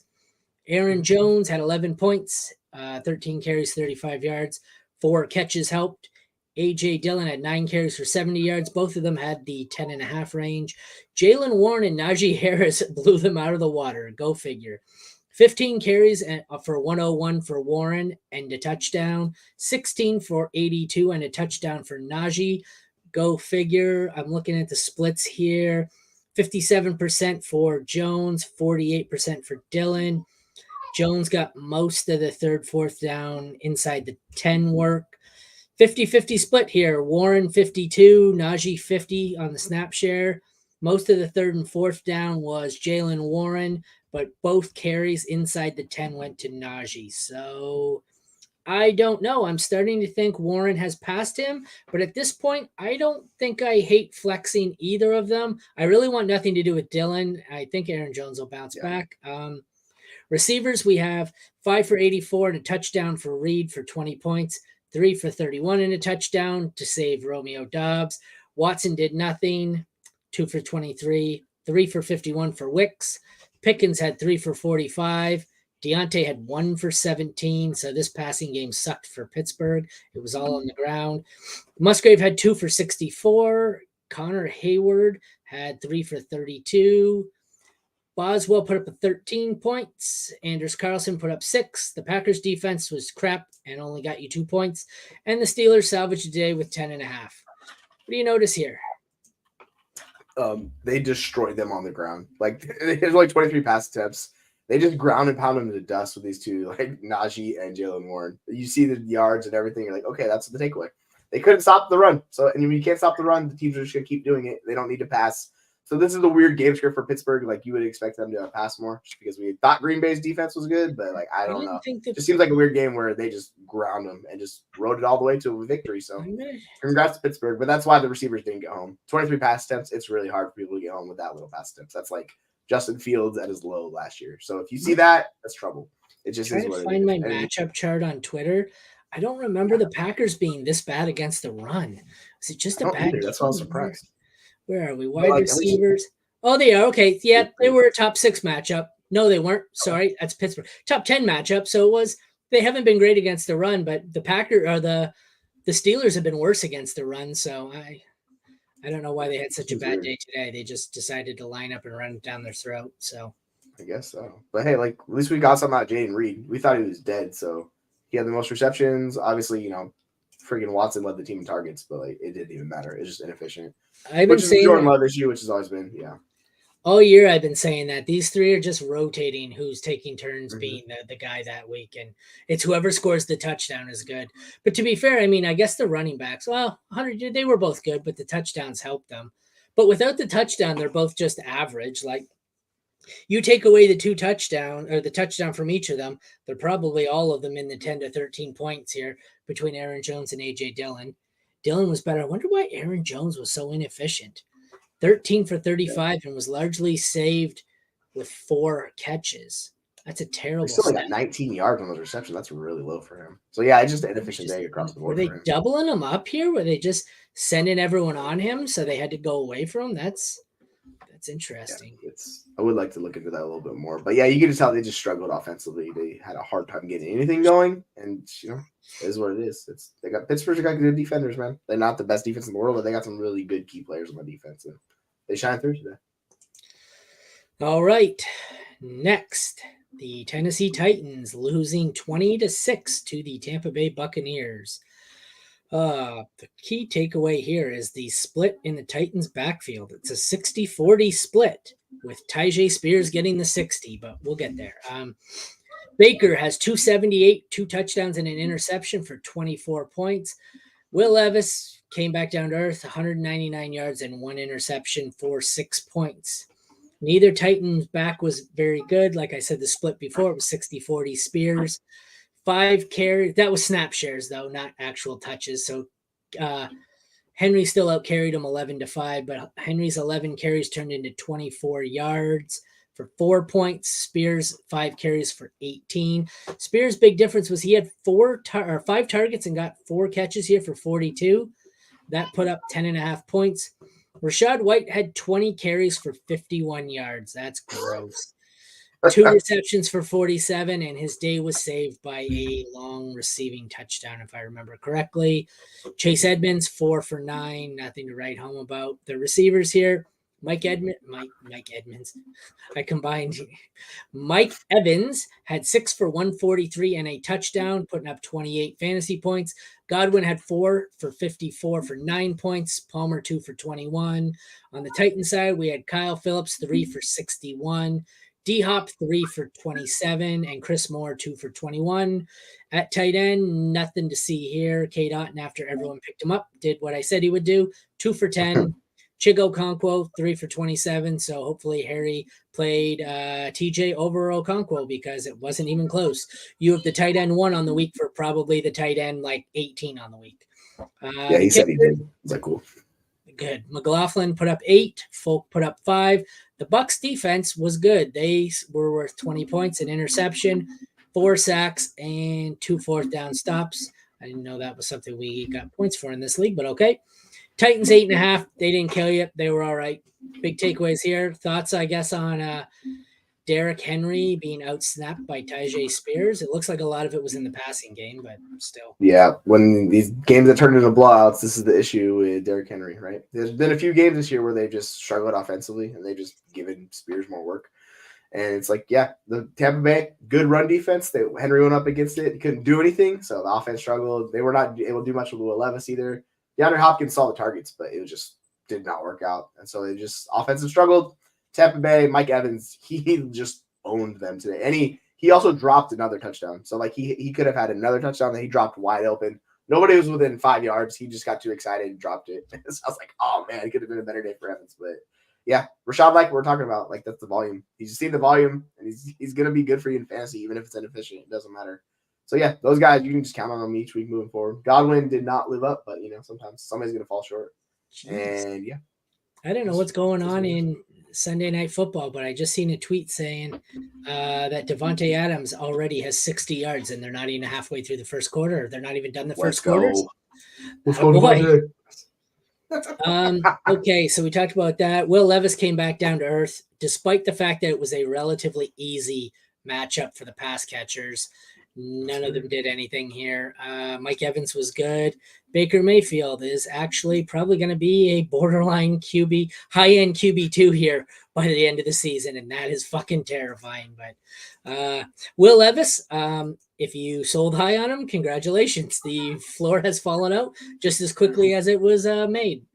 Aaron Jones had 11 points, 13 carries, 35 yards. 4 catches helped. A.J. Dillon had 9 carries for 70 yards. Both of them had the 10.5 range. Jalen Warren and Najee Harris blew them out of the water. Go figure. 15 carries for 101 for Warren and a touchdown. 16 for 82 and a touchdown for Najee. Go figure. I'm looking at the splits here. 57% for Jones, 48% for Dillon. Jones got most of the third, fourth down inside the 10 work. 50-50 split here. Warren 52, Najee 50 on the snap share. Most of the third and fourth down was Jalen Warren, but both carries inside the 10 went to Najee. So I don't know. I'm starting to think Warren has passed him, but at this point, I don't think I hate flexing either of them. I really want nothing to do with Dillon. I think Aaron Jones will bounce back. Receivers, we have 5 for 84 and a touchdown for Reed for 20 points. 3 for 31 and a touchdown to save Romeo Doubs. Watson did nothing. 2 for 23. 3 for 51 for Wicks. Pickens had 3 for 45. Deontay had 1 for 17. So this passing game sucked for Pittsburgh. It was all on the ground. Musgrave had 2 for 64. Connor Hayward had 3 for 32. Boswell put up 13 points. Anders Carlson put up 6. The Packers defense was crap and only got you 2 points. And the Steelers salvaged the day with 10.5. What do you notice here? They destroyed them on the ground. Like, there's like 23 pass attempts. They just ground and pound them to dust with these two, like Najee and Jalen Warren. You see the yards and everything. You're like, okay, that's the takeaway. They couldn't stop the run. So, and when you can't stop the run, the teams are just going to keep doing it. They don't need to pass. So this is a weird game script for Pittsburgh. Like, you would expect them to pass more just because we thought Green Bay's defense was good, but like, I don't know. It just seems like a weird game where they just ground them and just rode it all the way to a victory. So congrats to Pittsburgh, but that's why the receivers didn't get home. 23 pass attempts. It's really hard for people to get home with that little pass attempts. That's like Justin Fields at his low last year. So if you see that, that's trouble. It just is what it is. Find my matchup chart on Twitter. I don't remember the Packers being this bad against the run. Is it just a bad game? That's why I was surprised. Where are we? Wide receivers. Oh, they are. Okay. Yeah, they were a top 6 matchup. No, they weren't. Sorry. That's Pittsburgh. Top 10 matchup. So it was, they haven't been great against the run, but the Steelers have been worse against the run. So I don't know why they had such a bad day today. They just decided to line up and run down their throat. So I guess so. But hey, like, at least we got something out of Jaden Reed. We thought he was dead. So he had the most receptions. Obviously, friggin' Watson led the team in targets, but like, it didn't even matter. It's just inefficient. I've been saying Jordan Love issue, which has always been, all year I've been saying that these three are just rotating who's taking turns being the guy that week, and it's whoever scores the touchdown is good. But to be fair, I mean, I guess the running backs, well, 100, they were both good, but the touchdowns helped them. But without the touchdown, they're both just average. Like, you take away the touchdown from each of them, they're probably all of them in the 10 to 13 points here between Aaron Jones and A.J. Dillon. Dillon was better. I wonder why Aaron Jones was so inefficient. 13 for 35 and was largely saved with 4 catches. That's a terrible. He still got 19 yards on those receptions. That's really low for him. So yeah, it's just an inefficient day across the board. Were they doubling him up here? Were they just sending everyone on him so they had to go away from him? That's interesting. Yeah, I would like to look into that a little bit more. But yeah, you can just tell they just struggled offensively. They had a hard time getting anything going, and it is what it is. Pittsburgh's got good defenders, man. They're not the best defense in the world, but they got some really good key players on the defense, and they shine through today. All right. Next, the Tennessee Titans losing 20-6 to the Tampa Bay Buccaneers. The key takeaway here is the split in the Titans backfield. It's a 60-40 split with Tyjae Spears getting the 60, but we'll get there. Baker has 278, 2 touchdowns and an interception for 24 points. Will Levis came back down to earth, 199 yards and 1 interception for 6 points. Neither Titans back was very good. Like I said, the split before, it was 60-40 Spears. 5 carries. That was snap shares, though, not actual touches. So Henry still out-carried him 11-5, but Henry's 11 carries turned into 24 yards for 4 points. Spears, 5 carries for 18. Spears' big difference was he had 5 targets and got 4 catches here for 42. That put up 10.5 points. Rachaad White had 20 carries for 51 yards. That's gross. 2 receptions for 47, and his day was saved by a long receiving touchdown, if I remember correctly. Chase Edmonds, 4 for 9, nothing to write home about. The receivers here, Mike Edmonds. I combined. Mike Evans had 6 for 143 and a touchdown, putting up 28 fantasy points. Godwin had 4 for 54 for 9 points. Palmer 2 for 21. On the Titan side, we had Kyle Phillips 3 for 61. D-Hop 3 for 27 and Chris Moore 2 for 21. At tight end, nothing to see here. K. Dotton, after everyone picked him up, did what I said he would do, 2 for 10. Chigo Okonkwo 3 for 27. So hopefully Harry played TJ over Okonkwo because it wasn't even close. You have the tight end 1 on the week for probably the tight end like 18 on the week. Yeah, he said he did. It's like cool. Good. McLaughlin put up 8. Folk put up 5. The Bucs defense was good. They were worth 20 points, an interception, 4 sacks, and 2 fourth down stops. I didn't know that was something we got points for in this league, but okay. Titans 8.5. They didn't kill you. They were all right. Big takeaways here. Thoughts, I guess, on Derrick Henry being outsnapped by Tyjae Spears. It looks like a lot of it was in the passing game, but still. Yeah, when these games that turn into blowouts, this is the issue with Derrick Henry, right? There's been a few games this year where they've just struggled offensively and they've just given Spears more work. And it's like, yeah, the Tampa Bay, good run defense. Henry went up against it. He couldn't do anything, so the offense struggled. They were not able to do much with Will Levis either. DeAndre Hopkins saw the targets, but it just did not work out. And so they just offensive struggled. Tampa Bay, Mike Evans, he just owned them today. And he also dropped another touchdown. So like he could have had another touchdown that he dropped wide open. Nobody was within 5 yards. He just got too excited and dropped it. So I was like, oh man, it could have been a better day for Evans. But yeah, Rashad, like we're talking about, like that's the volume. He's seen the volume, and he's gonna be good for you in fantasy, even if it's inefficient. It doesn't matter. So yeah, those guys, you can just count on them each week moving forward. Godwin did not live up, but sometimes somebody's gonna fall short. Jeez. And yeah, I don't know what's going on in Sunday Night Football, but I just seen a tweet saying that Devontae Adams already has 60 yards, and they're not even halfway through the first quarter. They're not even done the first quarter. Okay, so we talked about that. Will Levis came back down to earth, despite the fact that it was a relatively easy matchup for the pass catchers. None of them did anything here. Mike Evans was good. Baker Mayfield is actually probably going to be a borderline QB, high-end QB2 here by the end of the season, and that is fucking terrifying. But Will Levis, if you sold high on him, congratulations. The floor has fallen out just as quickly as it was made.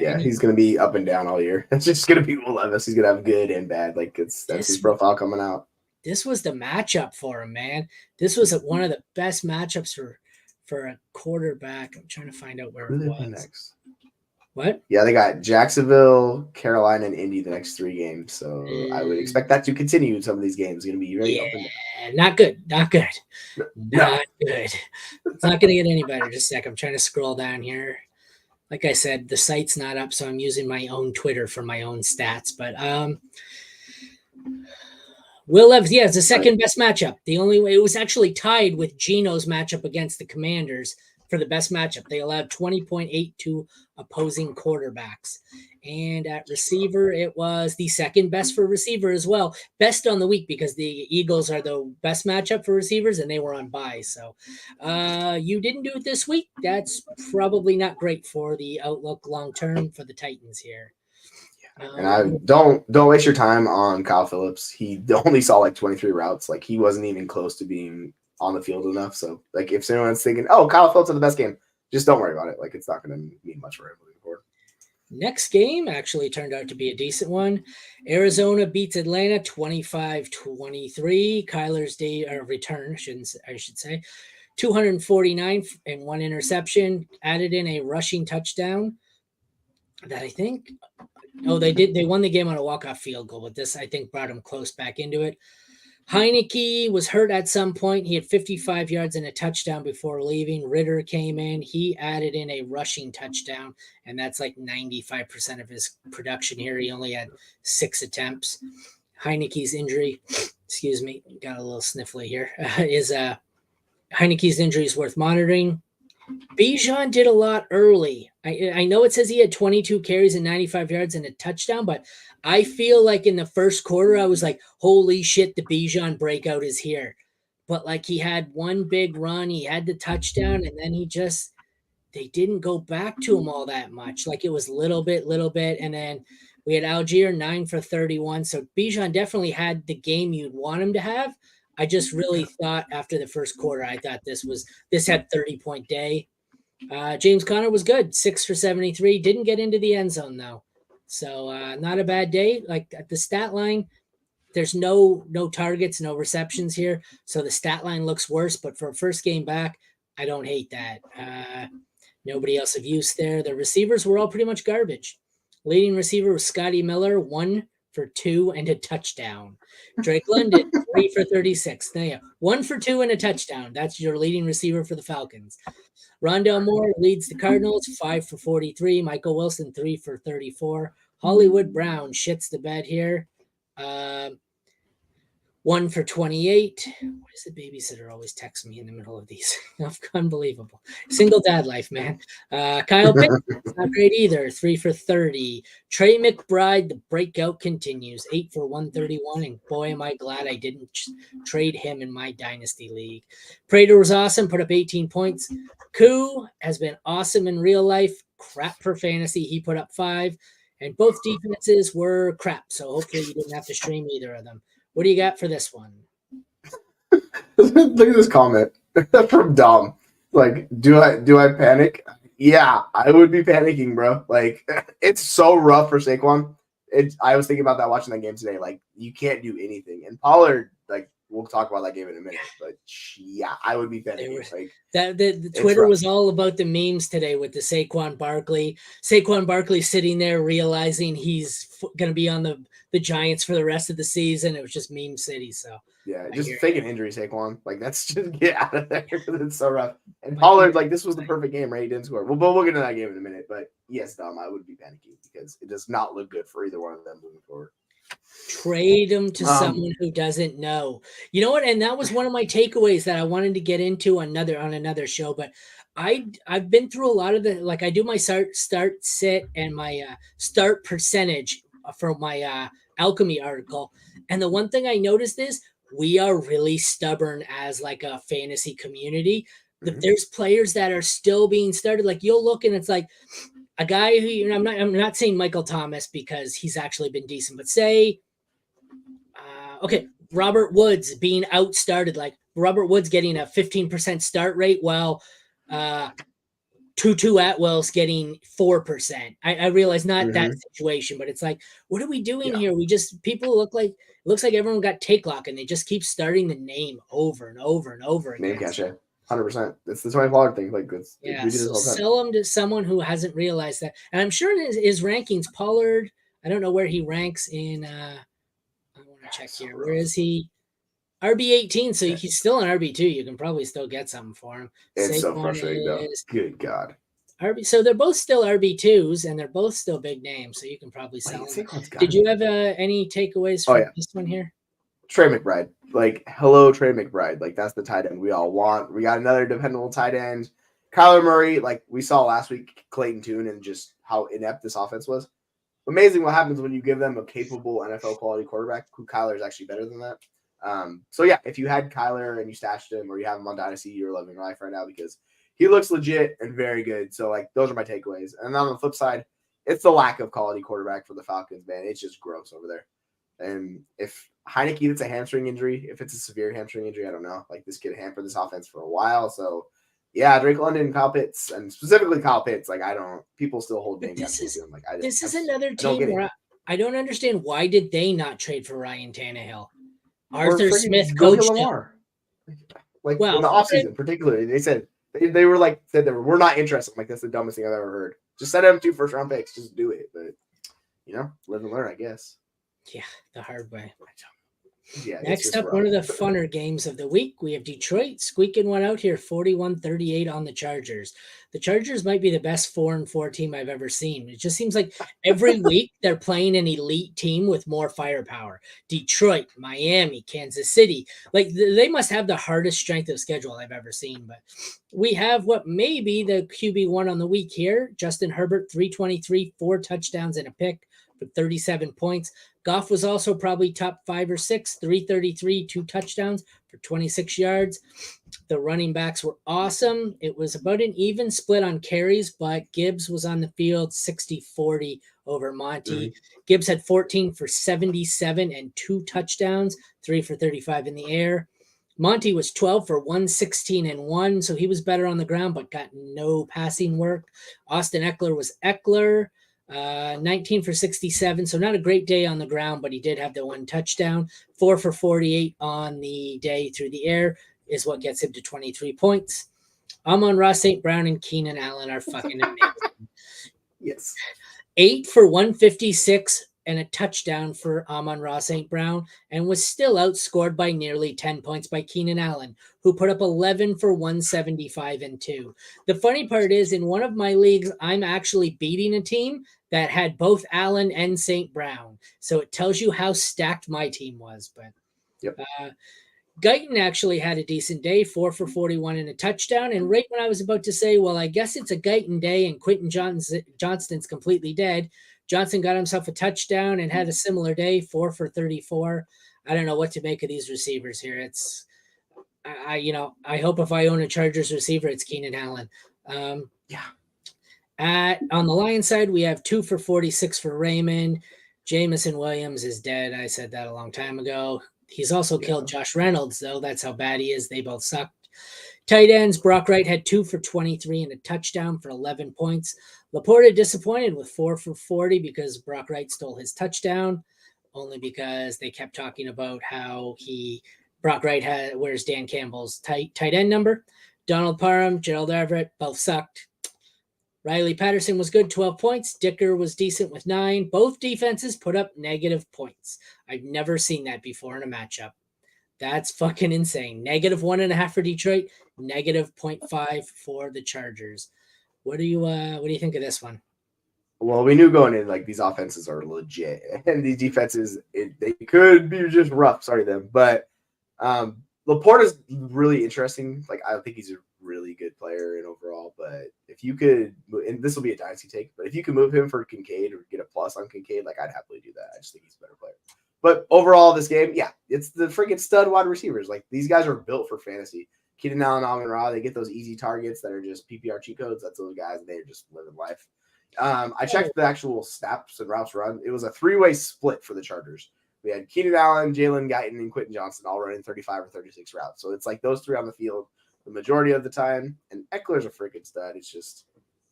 Yeah, he's going to be up and down all year. It's just going to be Will Levis. He's going to have good and bad. Like that's his profile coming out. This was the matchup for him, man. This was one of the best matchups for a quarterback. I'm trying to find out where it was. Next? What? Yeah, they got Jacksonville, Carolina, and Indy the next 3 games. So I would expect that to continue in some of these games. It's going to be very up and down. Not good. Not good. Not good. It's not going to get any better. Just a sec. I'm trying to scroll down here. Like I said, the site's not up, so I'm using my own Twitter for my own stats. But Will Levis, yeah, it's the second best matchup. The only way it was actually tied with Geno's matchup against the Commanders for the best matchup. They allowed 20.82 opposing quarterbacks. And at receiver, it was the second best for receiver as well. Best on the week because the Eagles are the best matchup for receivers and they were on bye. So you didn't do it this week. That's probably not great for the outlook long term for the Titans here. And I don't waste your time on Kyle Phillips. He only saw like 23 routes. Like he wasn't even close to being on the field enough. So like if anyone's thinking, oh, Kyle Phillips had the best game, just don't worry about it. Like it's not going to mean much for him moving forward. Next game actually turned out to be a decent one. Arizona beats Atlanta 25-23. Kyler's day return, I should say, 249 and 1 interception. Added in a rushing touchdown that I think. Oh, they did. They won the game on a walk-off field goal, but this, I think, brought them close back into it. Heineke was hurt at some point. He had 55 yards and a touchdown before leaving. Ritter came in. He added in a rushing touchdown, and that's like 95% of his production here. He only had 6 attempts. Heineke's injury, excuse me, got a little sniffly here, is Heineke's injury is worth monitoring. Bijan did a lot early. I know it says he had 22 carries and 95 yards and a touchdown, but I feel like in the first quarter, I was like, holy shit, the Bijan breakout is here. But like he had one big run, he had the touchdown, and then they didn't go back to him all that much. Like it was little bit. And then we had Algier 9 for 31. So Bijan definitely had the game you'd want him to have. I just really thought after the first quarter, I thought this had 30-point day. James Conner was good, 6 for 73. Didn't get into the end zone though, so not a bad day. Like at the stat line, there's no targets, no receptions here, so the stat line looks worse. But for a first game back, I don't hate that. Nobody else of use there. The receivers were all pretty much garbage. Leading receiver was Scotty Miller, 1 for 2 and a touchdown. Drake London, 3 for 36. There you go. 1 for 2 and a touchdown. That's your leading receiver for the Falcons. Rondell Moore leads the Cardinals, 5 for 43. Michael Wilson, 3 for 34. Hollywood Brown shits the bed here. 1 for 28. Why does the babysitter always text me in the middle of these? Unbelievable. Single dad life, man. Kyle Pitts, not great either. 3 for 30. Trey McBride, the breakout continues. 8 for 131. And boy, am I glad I didn't trade him in my dynasty league. Prater was awesome, put up 18 points. Koo has been awesome in real life. Crap for fantasy. He put up 5. And both defenses were crap. So hopefully you didn't have to stream either of them. What do you got for this one? Look at this comment from Dom. Like, do I panic? Yeah, I would be panicking, bro. Like, it's so rough for Saquon. I was thinking about that watching that game today. Like, you can't do anything. And Pollard, like, we'll talk about that game in a minute. But yeah, I would be panicking. Like the Twitter was all about the memes today with the Saquon Barkley. Saquon Barkley sitting there realizing he's going to be on the Giants for the rest of the season. It was just meme city. So yeah, just fake an injury, Saquon. Like that's just get out of there because it's so rough. And Pollard, like this was the perfect game, right? He didn't score. Well, we'll get into that game in a minute. But yes, Dom, I would be panicking because it does not look good for either one of them moving forward. Trade him to someone who doesn't know. You know what? And that was one of my takeaways that I wanted to get into on another show. But I've been through a lot of the I do my start sit and my start percentage for my alchemy article. And the one thing I noticed is we are really stubborn as like a fantasy community. Mm-hmm. There's players that are still being started. Like you'll look and it's like a guy who I'm not saying Michael Thomas because he's actually been decent, but say Robert Woods being outstarted, like Robert Woods getting a 15% start rate while Tutu Atwell's getting 4%. I realize not that situation, but it's like, what are we doing here? People looks like everyone got take lock and they just keep starting the name over and over and over again. Name cache. 100%. It's the Tony Pollard thing. Like it's sell him to someone who hasn't realized that. And I'm sure in his rankings, Pollard, I don't know where he ranks in I want to check here. Where is he? RB18, so he's still an RB2. You can probably still get something for him. It's so frustrating though. Good God. So they're both still RB2s and they're both still big names, so you can probably sell them. Did you have any takeaways from this one here? Trey McBride. Like, hello, Trey McBride. Like, that's the tight end we all want. We got another dependable tight end. Kyler Murray, like we saw last week, Clayton Tune, and just how inept this offense was. Amazing what happens when you give them a capable NFL quality quarterback, who Kyler is actually better than that. So, yeah, if you had Kyler and you stashed him or you have him on Dynasty, you're loving life right now because he looks legit and very good. So, like, those are my takeaways. And on the flip side, it's the lack of quality quarterback for the Falcons, man. It's just gross over there. And if Heineke, that's a hamstring injury. If it's a severe hamstring injury, I don't know. Like, this could hamper this offense for a while. So, yeah, Drake London, Kyle Pitts, and specifically Kyle Pitts. Like, people still hold Dane this is this is another team where I don't understand why did they not trade for Ryan Tannehill? Arthur Smith coached Lamar. Like in the offseason, particularly, they said we're not interested. I'm like, that's the dumbest thing I've ever heard. Just send them 2 first-round picks. Just do it. But live and learn, I guess. Yeah, the hard way. Yeah, it's Next just up, rough. one of the funner games of the week. We have Detroit squeaking one out here, 41-38 on the Chargers. The Chargers might be the best 4-4 team I've ever seen. It just seems like every week they're playing an elite team with more firepower. Detroit, Miami, Kansas City. Like they must have the hardest strength of schedule I've ever seen. But we have what may be the QB1 on the week here. Justin Herbert, 323, 4 touchdowns and a pick for 37 points. Goff was also probably top 5 or 6, 333, 2 touchdowns for 26 yards. The running backs were awesome. It was about an even split on carries, but Gibbs was on the field 60-40 over Monty. Mhm. Gibbs had 14 for 77 and 2 touchdowns, 3 for 35 in the air. Monty was 12 for 116 and 1, so he was better on the ground, but got no passing work. Austin Eckler was Eckler. 19 for 67, so not a great day on the ground, but he did have the 1 touchdown. 4 for 48 on the day through the air is what gets him to 23 points. Amon-Ra St. Brown and Keenan Allen are fucking amazing. Yes. 8 for 156 and a touchdown for Amon-Ra St. Brown, and was still outscored by nearly 10 points by Keenan Allen, who put up 11 for 175 and 2. The funny part is, in one of my leagues, I'm actually beating a team that had both Allen and St. Brown. So it tells you how stacked my team was. But Yep. Guyton actually had a decent day, 4 for 41 and a touchdown. And right when I was about to say, well, I guess it's a Guyton day and Quentin Johnston's completely dead, Johnson got himself a touchdown and had a similar day, 4 for 34. I don't know what to make of these receivers here. It's, I hope if I own a Chargers receiver, it's Keenan Allen. Yeah. On the Lions side, we have 2 for 46 for Raymond. Jamison Williams is dead. I said that a long time ago. He's also killed Josh Reynolds, though. That's how bad he is. They both sucked. Tight ends, Brock Wright had 2 for 23 and a touchdown for 11 points. Laporta disappointed with 4 for 40 because Brock Wright stole his touchdown, only because they kept talking about how Brock Wright wears Dan Campbell's tight end number. Donald Parham, Gerald Everett, both sucked. Riley Patterson was good, 12 points. Dicker was decent with 9. Both defenses put up negative points. I've never seen that before in a matchup. That's fucking insane. Negative 1.5 for Detroit, negative 0.5 for the Chargers. What do you think of this one? Well, we knew going in, like, these offenses are legit, and these defenses, they could be just rough. Sorry, them. But Laporta's really interesting. Like, I think he's a really good player in overall. But if you could, and this will be a dynasty take, but if you could move him for Kincaid or get a plus on Kincaid, like, I'd happily do that. I just think he's a better player. But overall, this game, yeah, it's the freaking stud wide receivers. Like, these guys are built for fantasy. Keenan Allen, Amon-Ra, they get those easy targets that are just PPR cheat codes. That's those guys, and they're just living life. I checked the actual snaps and routes run. It was a 3-way split for the Chargers. We had Keenan Allen, Jalen Guyton, and Quentin Johnston all running 35 or 36 routes. So it's like those 3 on the field the majority of the time. And Eckler's a freaking stud. It's just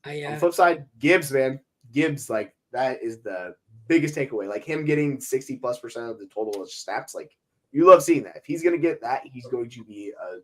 on the flip side, Gibbs, man. Gibbs, like, that is the biggest takeaway. Like, him getting 60+% of the total of snaps, like, you love seeing that. If he's going to get that, he's going to be a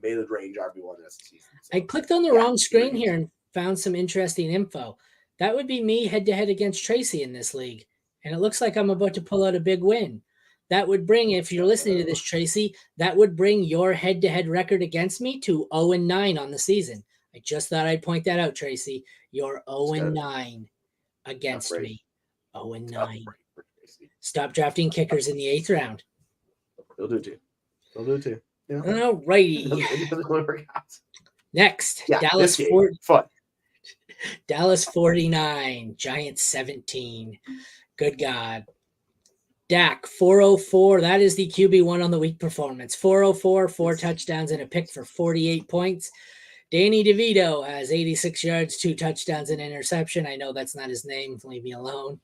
mid-range RB1 this season. So, I clicked on the wrong screen here and found some interesting info. That would be me head-to-head against Tracy in this league. And it looks like I'm about to pull out a big win. That would bring, if you're listening to this, Tracy, that would bring your head-to-head record against me to 0-9 on the season. I just thought I'd point that out, Tracy. You're 0-9 against me. 0-9. Stop drafting kickers in the 8th round. They'll do too. Yeah. All righty. Next, yeah, Dallas 49, Giants 17. Good God. Dak 404. That is the QB1 on the week performance. 404, 4 touchdowns and a pick for 48 points. Danny DeVito has 86 yards, 2 touchdowns and interception. I know that's not his name. Leave me alone.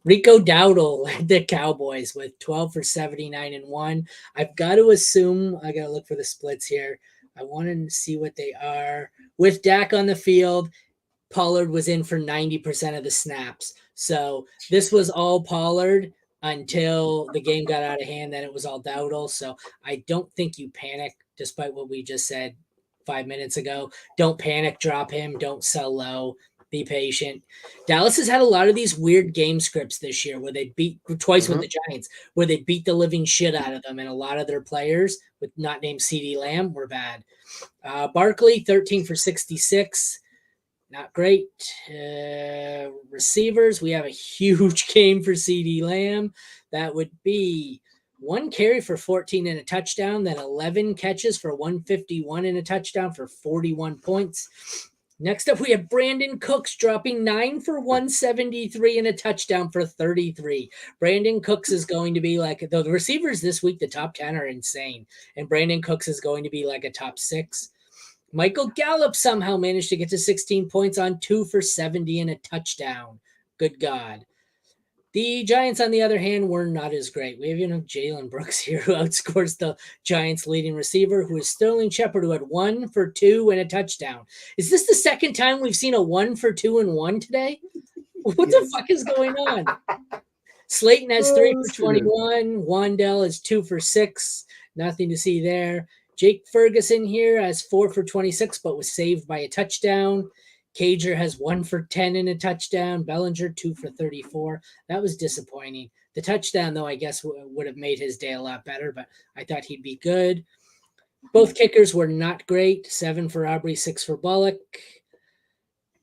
Rico Dowdle led the Cowboys with 12 for 79 and 1. I've got to assume, I got to look for the splits here. I want to see what they are. With Dak on the field, Pollard was in for 90% of the snaps. So this was all Pollard until the game got out of hand. Then it was all Dowdle. So I don't think you panic, despite what we just said 5 minutes ago. Don't panic, drop him, don't sell low, Be patient. Dallas has had a lot of these weird game scripts this year where they beat twice with the Giants, where they beat the living shit out of them, and a lot of their players, with not named CeeDee Lamb, were bad. Barkley, 13 for 66. Not great. Receivers, we have a huge game for CeeDee Lamb. That would be 1 carry for 14 and a touchdown, then 11 catches for 151 and a touchdown for 41 points. Next up, we have Brandon Cooks dropping 9 for 173 and a touchdown for 33. Brandon Cooks is going to be like, the receivers this week, the top 10 are insane. And Brandon Cooks is going to be like a top 6. Michael Gallup somehow managed to get to 16 points on 2 for 70 and a touchdown. Good God. The Giants, on the other hand, were not as great. We have Jalen Brooks here, who outscores the Giants' leading receiver, who is Sterling Shepard, who had 1 for 2 and a touchdown. Is this the second time we've seen a 1 for 2 and 1 today? What the fuck is going on? Slayton has 3 for 21. Wandell is 2 for 6. Nothing to see there. Jake Ferguson here has 4 for 26, but was saved by a touchdown. Cager has 1 for 10 and a touchdown. Bellinger, 2 for 34. That was disappointing. The touchdown, though, I guess would have made his day a lot better, but I thought he'd be good. Both kickers were not great. 7 for Aubrey, 6 for Bullock.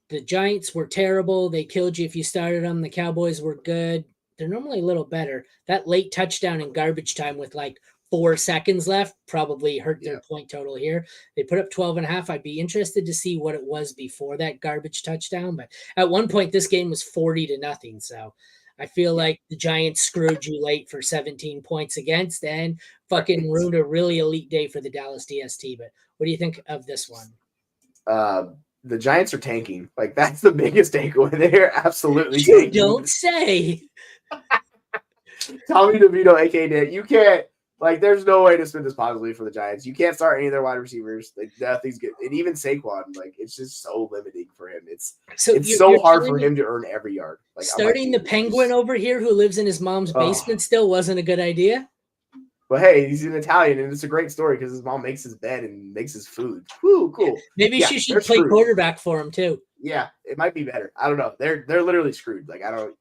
The Giants were terrible. They killed you if you started them. The Cowboys were good. They're normally a little better. That late touchdown in garbage time with like 4 seconds left probably hurt their point total here. They put up 12.5. I'd be interested to see what it was before that garbage touchdown. But at one point, this game was 40-0. So I feel like the Giants screwed you late for 17 points against and fucking ruined a really elite day for the Dallas DST. But what do you think of this one? The Giants are tanking. Like, that's the biggest takeaway. They're absolutely You tanking. don't say. Tommy DeVito, a.k.a. Dan, you can't. Like, there's no way to spin this positively for the Giants. You can't start any of their wide receivers. Like, nothing's good. And even Saquon, like, it's just so limiting for him. It's so hard for him to earn every yard. Like, starting the Penguin over here who lives in his mom's basement still wasn't a good idea. But hey, he's an Italian, and it's a great story because his mom makes his bed and makes his food. Woo, cool. Maybe she should play quarterback for him too. Yeah, it might be better. I don't know. They're literally screwed. Like, I don't.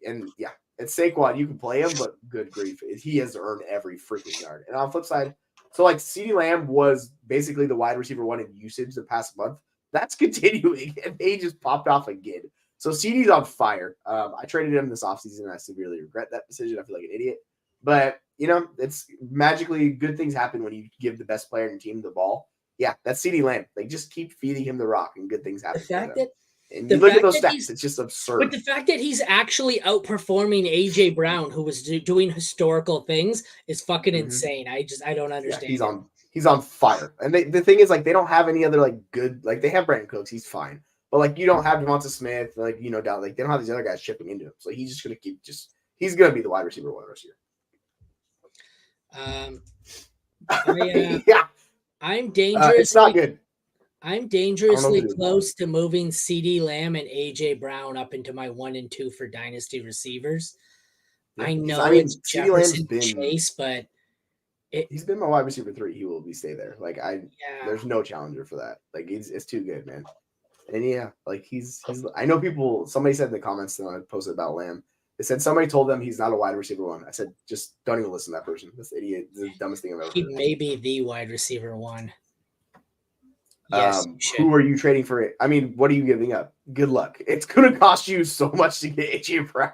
And yeah. It's Saquon, you can play him, but good grief, he has earned every freaking yard. And on the flip side, so like CeeDee Lamb was basically the wide receiver 1 in usage the past month. That's continuing, and they just popped off again. So CeeDee's on fire. I traded him this offseason, and I severely regret that decision. I feel like an idiot. But, it's magically good things happen when you give the best player in your team the ball. Yeah, that's CeeDee Lamb. Like, just keep feeding him the rock, and good things happen. The fact that and you look at those stats, it's just absurd. But the fact that he's actually outperforming A.J. Brown, who was doing historical things, is fucking insane. I don't understand. Yeah, he's on fire. And the thing is, like, they don't have any other, like, good – like, they have Brandon Cooks. He's fine. But, like, you don't have Devonta Smith. Like, down. Like, they don't have these other guys chipping into him. So he's just going to keep – he's going to be the wide receiver 1 this year. Yeah. I'm dangerous. It's not good. I'm dangerously close to moving CeeDee Lamb and A.J. Brown up into my 1 and 2 for dynasty receivers. Yeah, I know it's Jefferson Chase, but he's been my wide receiver 3. He will stay there. Like, there's no challenger for that. Like, it's too good, man. And yeah, like he's I know people. Somebody said in the comments that I posted about Lamb. They said somebody told them he's not a wide receiver 1. I said, just don't even listen to that person. This idiot is the dumbest thing I've ever heard. He may be the wide receiver 1. Yes, who are you trading for it? I mean, what are you giving up? Good luck. It's going to cost you so much to get AJ Brown.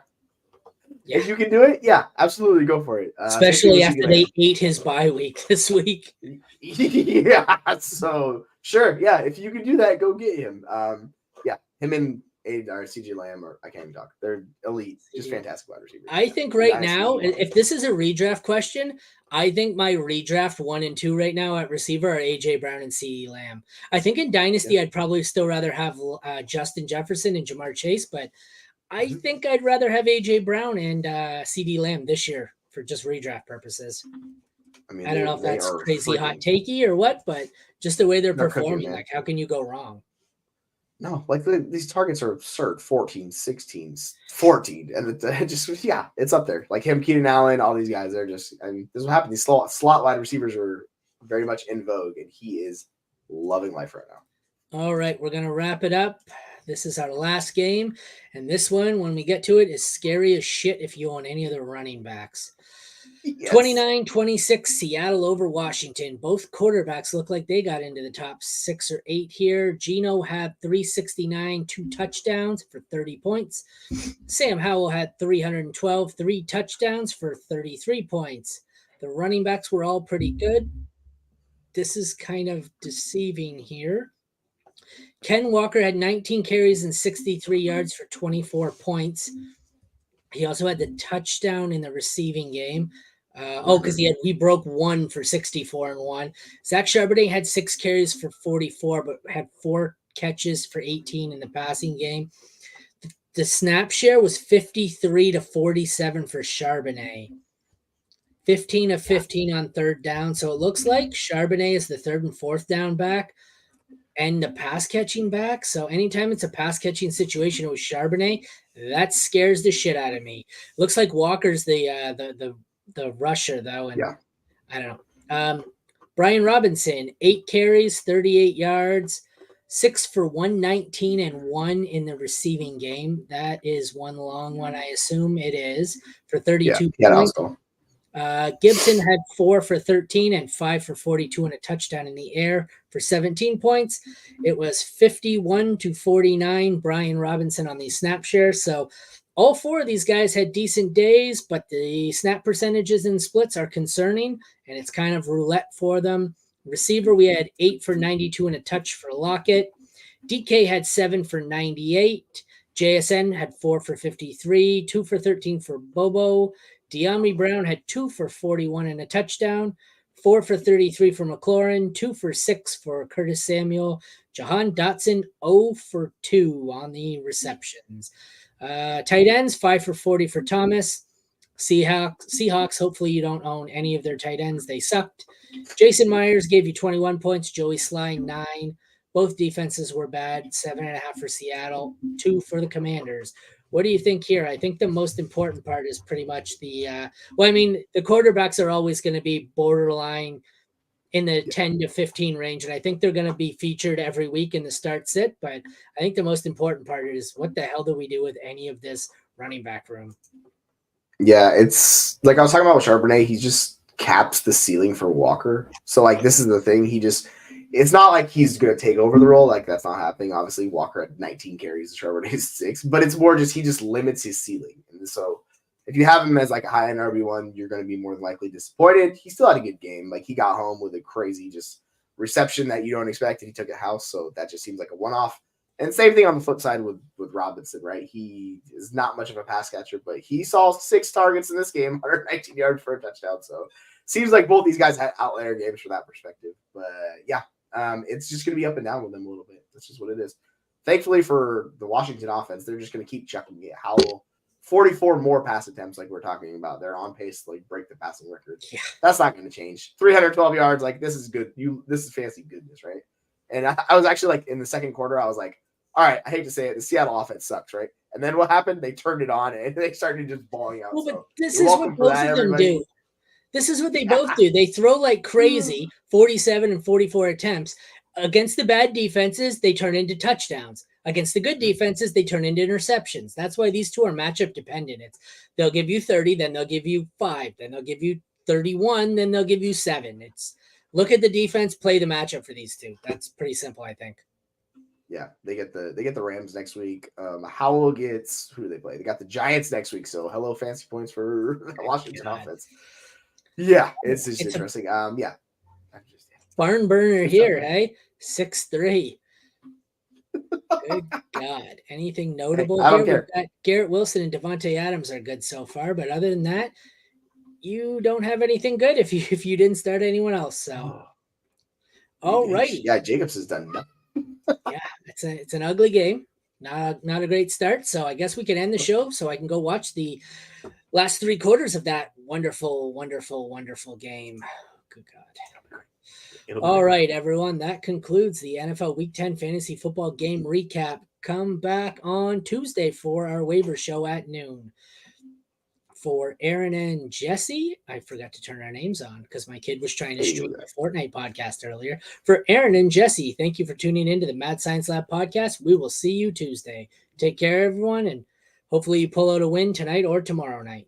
Yeah. If you can do it, yeah, absolutely go for it. Especially after they ate his bye week this week. Yeah, so sure. Yeah, if you can do that, go get him. Yeah, him and CJ Lamb, or I can't even talk. They're elite, just fantastic wide receivers. I think right now, if this is a redraft question, I think my redraft 1 and 2 right now at receiver are AJ Brown and CeeDee Lamb. I think in Dynasty, I'd probably still rather have Justin Jefferson and Jamar Chase, but I think I'd rather have AJ Brown and CeeDee Lamb this year for just redraft purposes. I mean, I don't know if that's crazy hot takey or what, but just the way they're performing, like, how can you go wrong? No, like these targets are absurd. 14, 16, 14. And it just, yeah, it's up there. Like him, Keenan Allen, all these guys, they're just, and this is what happened. These slot wide receivers are very much in vogue, and he is loving life right now. All right, we're going to wrap it up. This is our last game. And this one, when we get to it, is scary as shit if you own any of the running backs. Yes. 29-26 Seattle over Washington. Both quarterbacks look like they got into the top 6 or 8 here. Geno had 369, 2 touchdowns for 30 points. Sam Howell had 312, 3 touchdowns for 33 points. The running backs were all pretty good. This is kind of deceiving here. Ken Walker had 19 carries and 63 yards for 24 points. He also had the touchdown in the receiving game. Because we broke 1 for 64 and 1. Zach Charbonnet had 6 carries for 44, but had 4 catches for 18 in the passing game. The snap share was 53-47 for Charbonnet. 15 of 15 on third down. So it looks like Charbonnet is the third and fourth down back and the pass catching back. So anytime it's a pass catching situation with Charbonnet, that scares the shit out of me. Looks like Walker's the rusher though, and yeah. I don't know. Brian Robinson, 8 carries, 38 yards, 6 for 119 and 1 in the receiving game. That is one long one, I assume it is, for 32 points. Gibson had 4 for 13 and 5 for 42 and a touchdown in the air for 17 points. It was 51-49 Brian Robinson on the snap share. So all 4 of these guys had decent days, but the snap percentages and splits are concerning, and it's kind of roulette for them. Receiver, we had 8 for 92 and a touch for Lockett. DK had 7 for 98. JSN had 4 for 53, 2 for 13 for Bobo. De'Ami Brown had 2 for 41 and a touchdown, 4 for 33 for McLaurin, 2 for 6 for Curtis Samuel. Jahan Dotson, 0 for 2 on the receptions. Tight ends, 5 for 40 for Thomas. Seahawks, hopefully you don't own any of their tight ends. They sucked. Jason Myers gave you 21 points. Joey Sly, 9. Both defenses were bad. 7.5 for Seattle, 2 for the Commanders. What do you think here? I think the most important part is pretty much the quarterbacks are always going to be borderline in the 10 to 15 range, and I think they're going to be featured every week in the start sit, but I think the most important part is what the hell do we do with any of this running back room? Yeah, it's like I was talking about with Charbonnet, he just caps the ceiling for Walker. So, like, this is the thing. It's not like he's going to take over the role. Like, that's not happening. Obviously, Walker had 19 carries, Charbonnet is 6. But it's more just he just limits his ceiling. And so if you have him as, like, a high-end RB1, you're going to be more than likely disappointed. He still had a good game. Like, he got home with a crazy just reception that you don't expect, and he took a house. So that just seems like a one-off. And same thing on the flip side with Robinson, right? He is not much of a pass catcher, but he saw 6 targets in this game, 119 yards for a touchdown. So seems like both these guys had outlier games from that perspective. But, yeah. It's just going to be up and down with them a little bit. That's just what it is. Thankfully for the Washington offense, they're just going to keep chucking it. Howell, 44 more pass attempts like we're talking about. They're on pace to like break the passing record. Yeah. That's not going to change. 312 yards, like this is good. This is fancy goodness, right? And I was actually like in the second quarter, I was like, all right, I hate to say it, the Seattle offense sucks, right? And then what happened? They turned it on and they started just balling out. Well, but this is what both of them do. This is what they both do. They throw like crazy, 47 and 44 attempts. Against the bad defenses, they turn into touchdowns. Against the good defenses, they turn into interceptions. That's why these two are matchup dependent. They'll give you 30, then they'll give you 5, then they'll give you 31, then they'll give you 7. It's look at the defense, play the matchup for these two. That's pretty simple, I think. Yeah, they get the Rams next week. Howell gets who do they play? They got the Giants next week. So hello, fancy points for the Washington offense. Yeah, it's just interesting. Yeah. Barn burner here, hey? 6'3". Good God. Anything notable I don't here? care. Garrett Wilson and Devontae Adams are good so far, but other than that, you don't have anything good if you didn't start anyone else. So, all righty. Yeah, Jacobs has done nothing. Yeah, it's an ugly game. Not a great start. So I guess we can end the show so I can go watch the last 3 quarters of that wonderful, wonderful, wonderful game. Good God. All right, everyone. That concludes the NFL Week 10 Fantasy Football Game Recap. Come back on Tuesday for our waiver show at noon. for Aaron and Jesse, I forgot to turn our names on because my kid was trying to stream the Fortnite podcast earlier. For Aaron and Jesse, thank you for tuning into the Mad Science Lab podcast. We will see you Tuesday. Take care, everyone, and hopefully you pull out a win tonight or tomorrow night.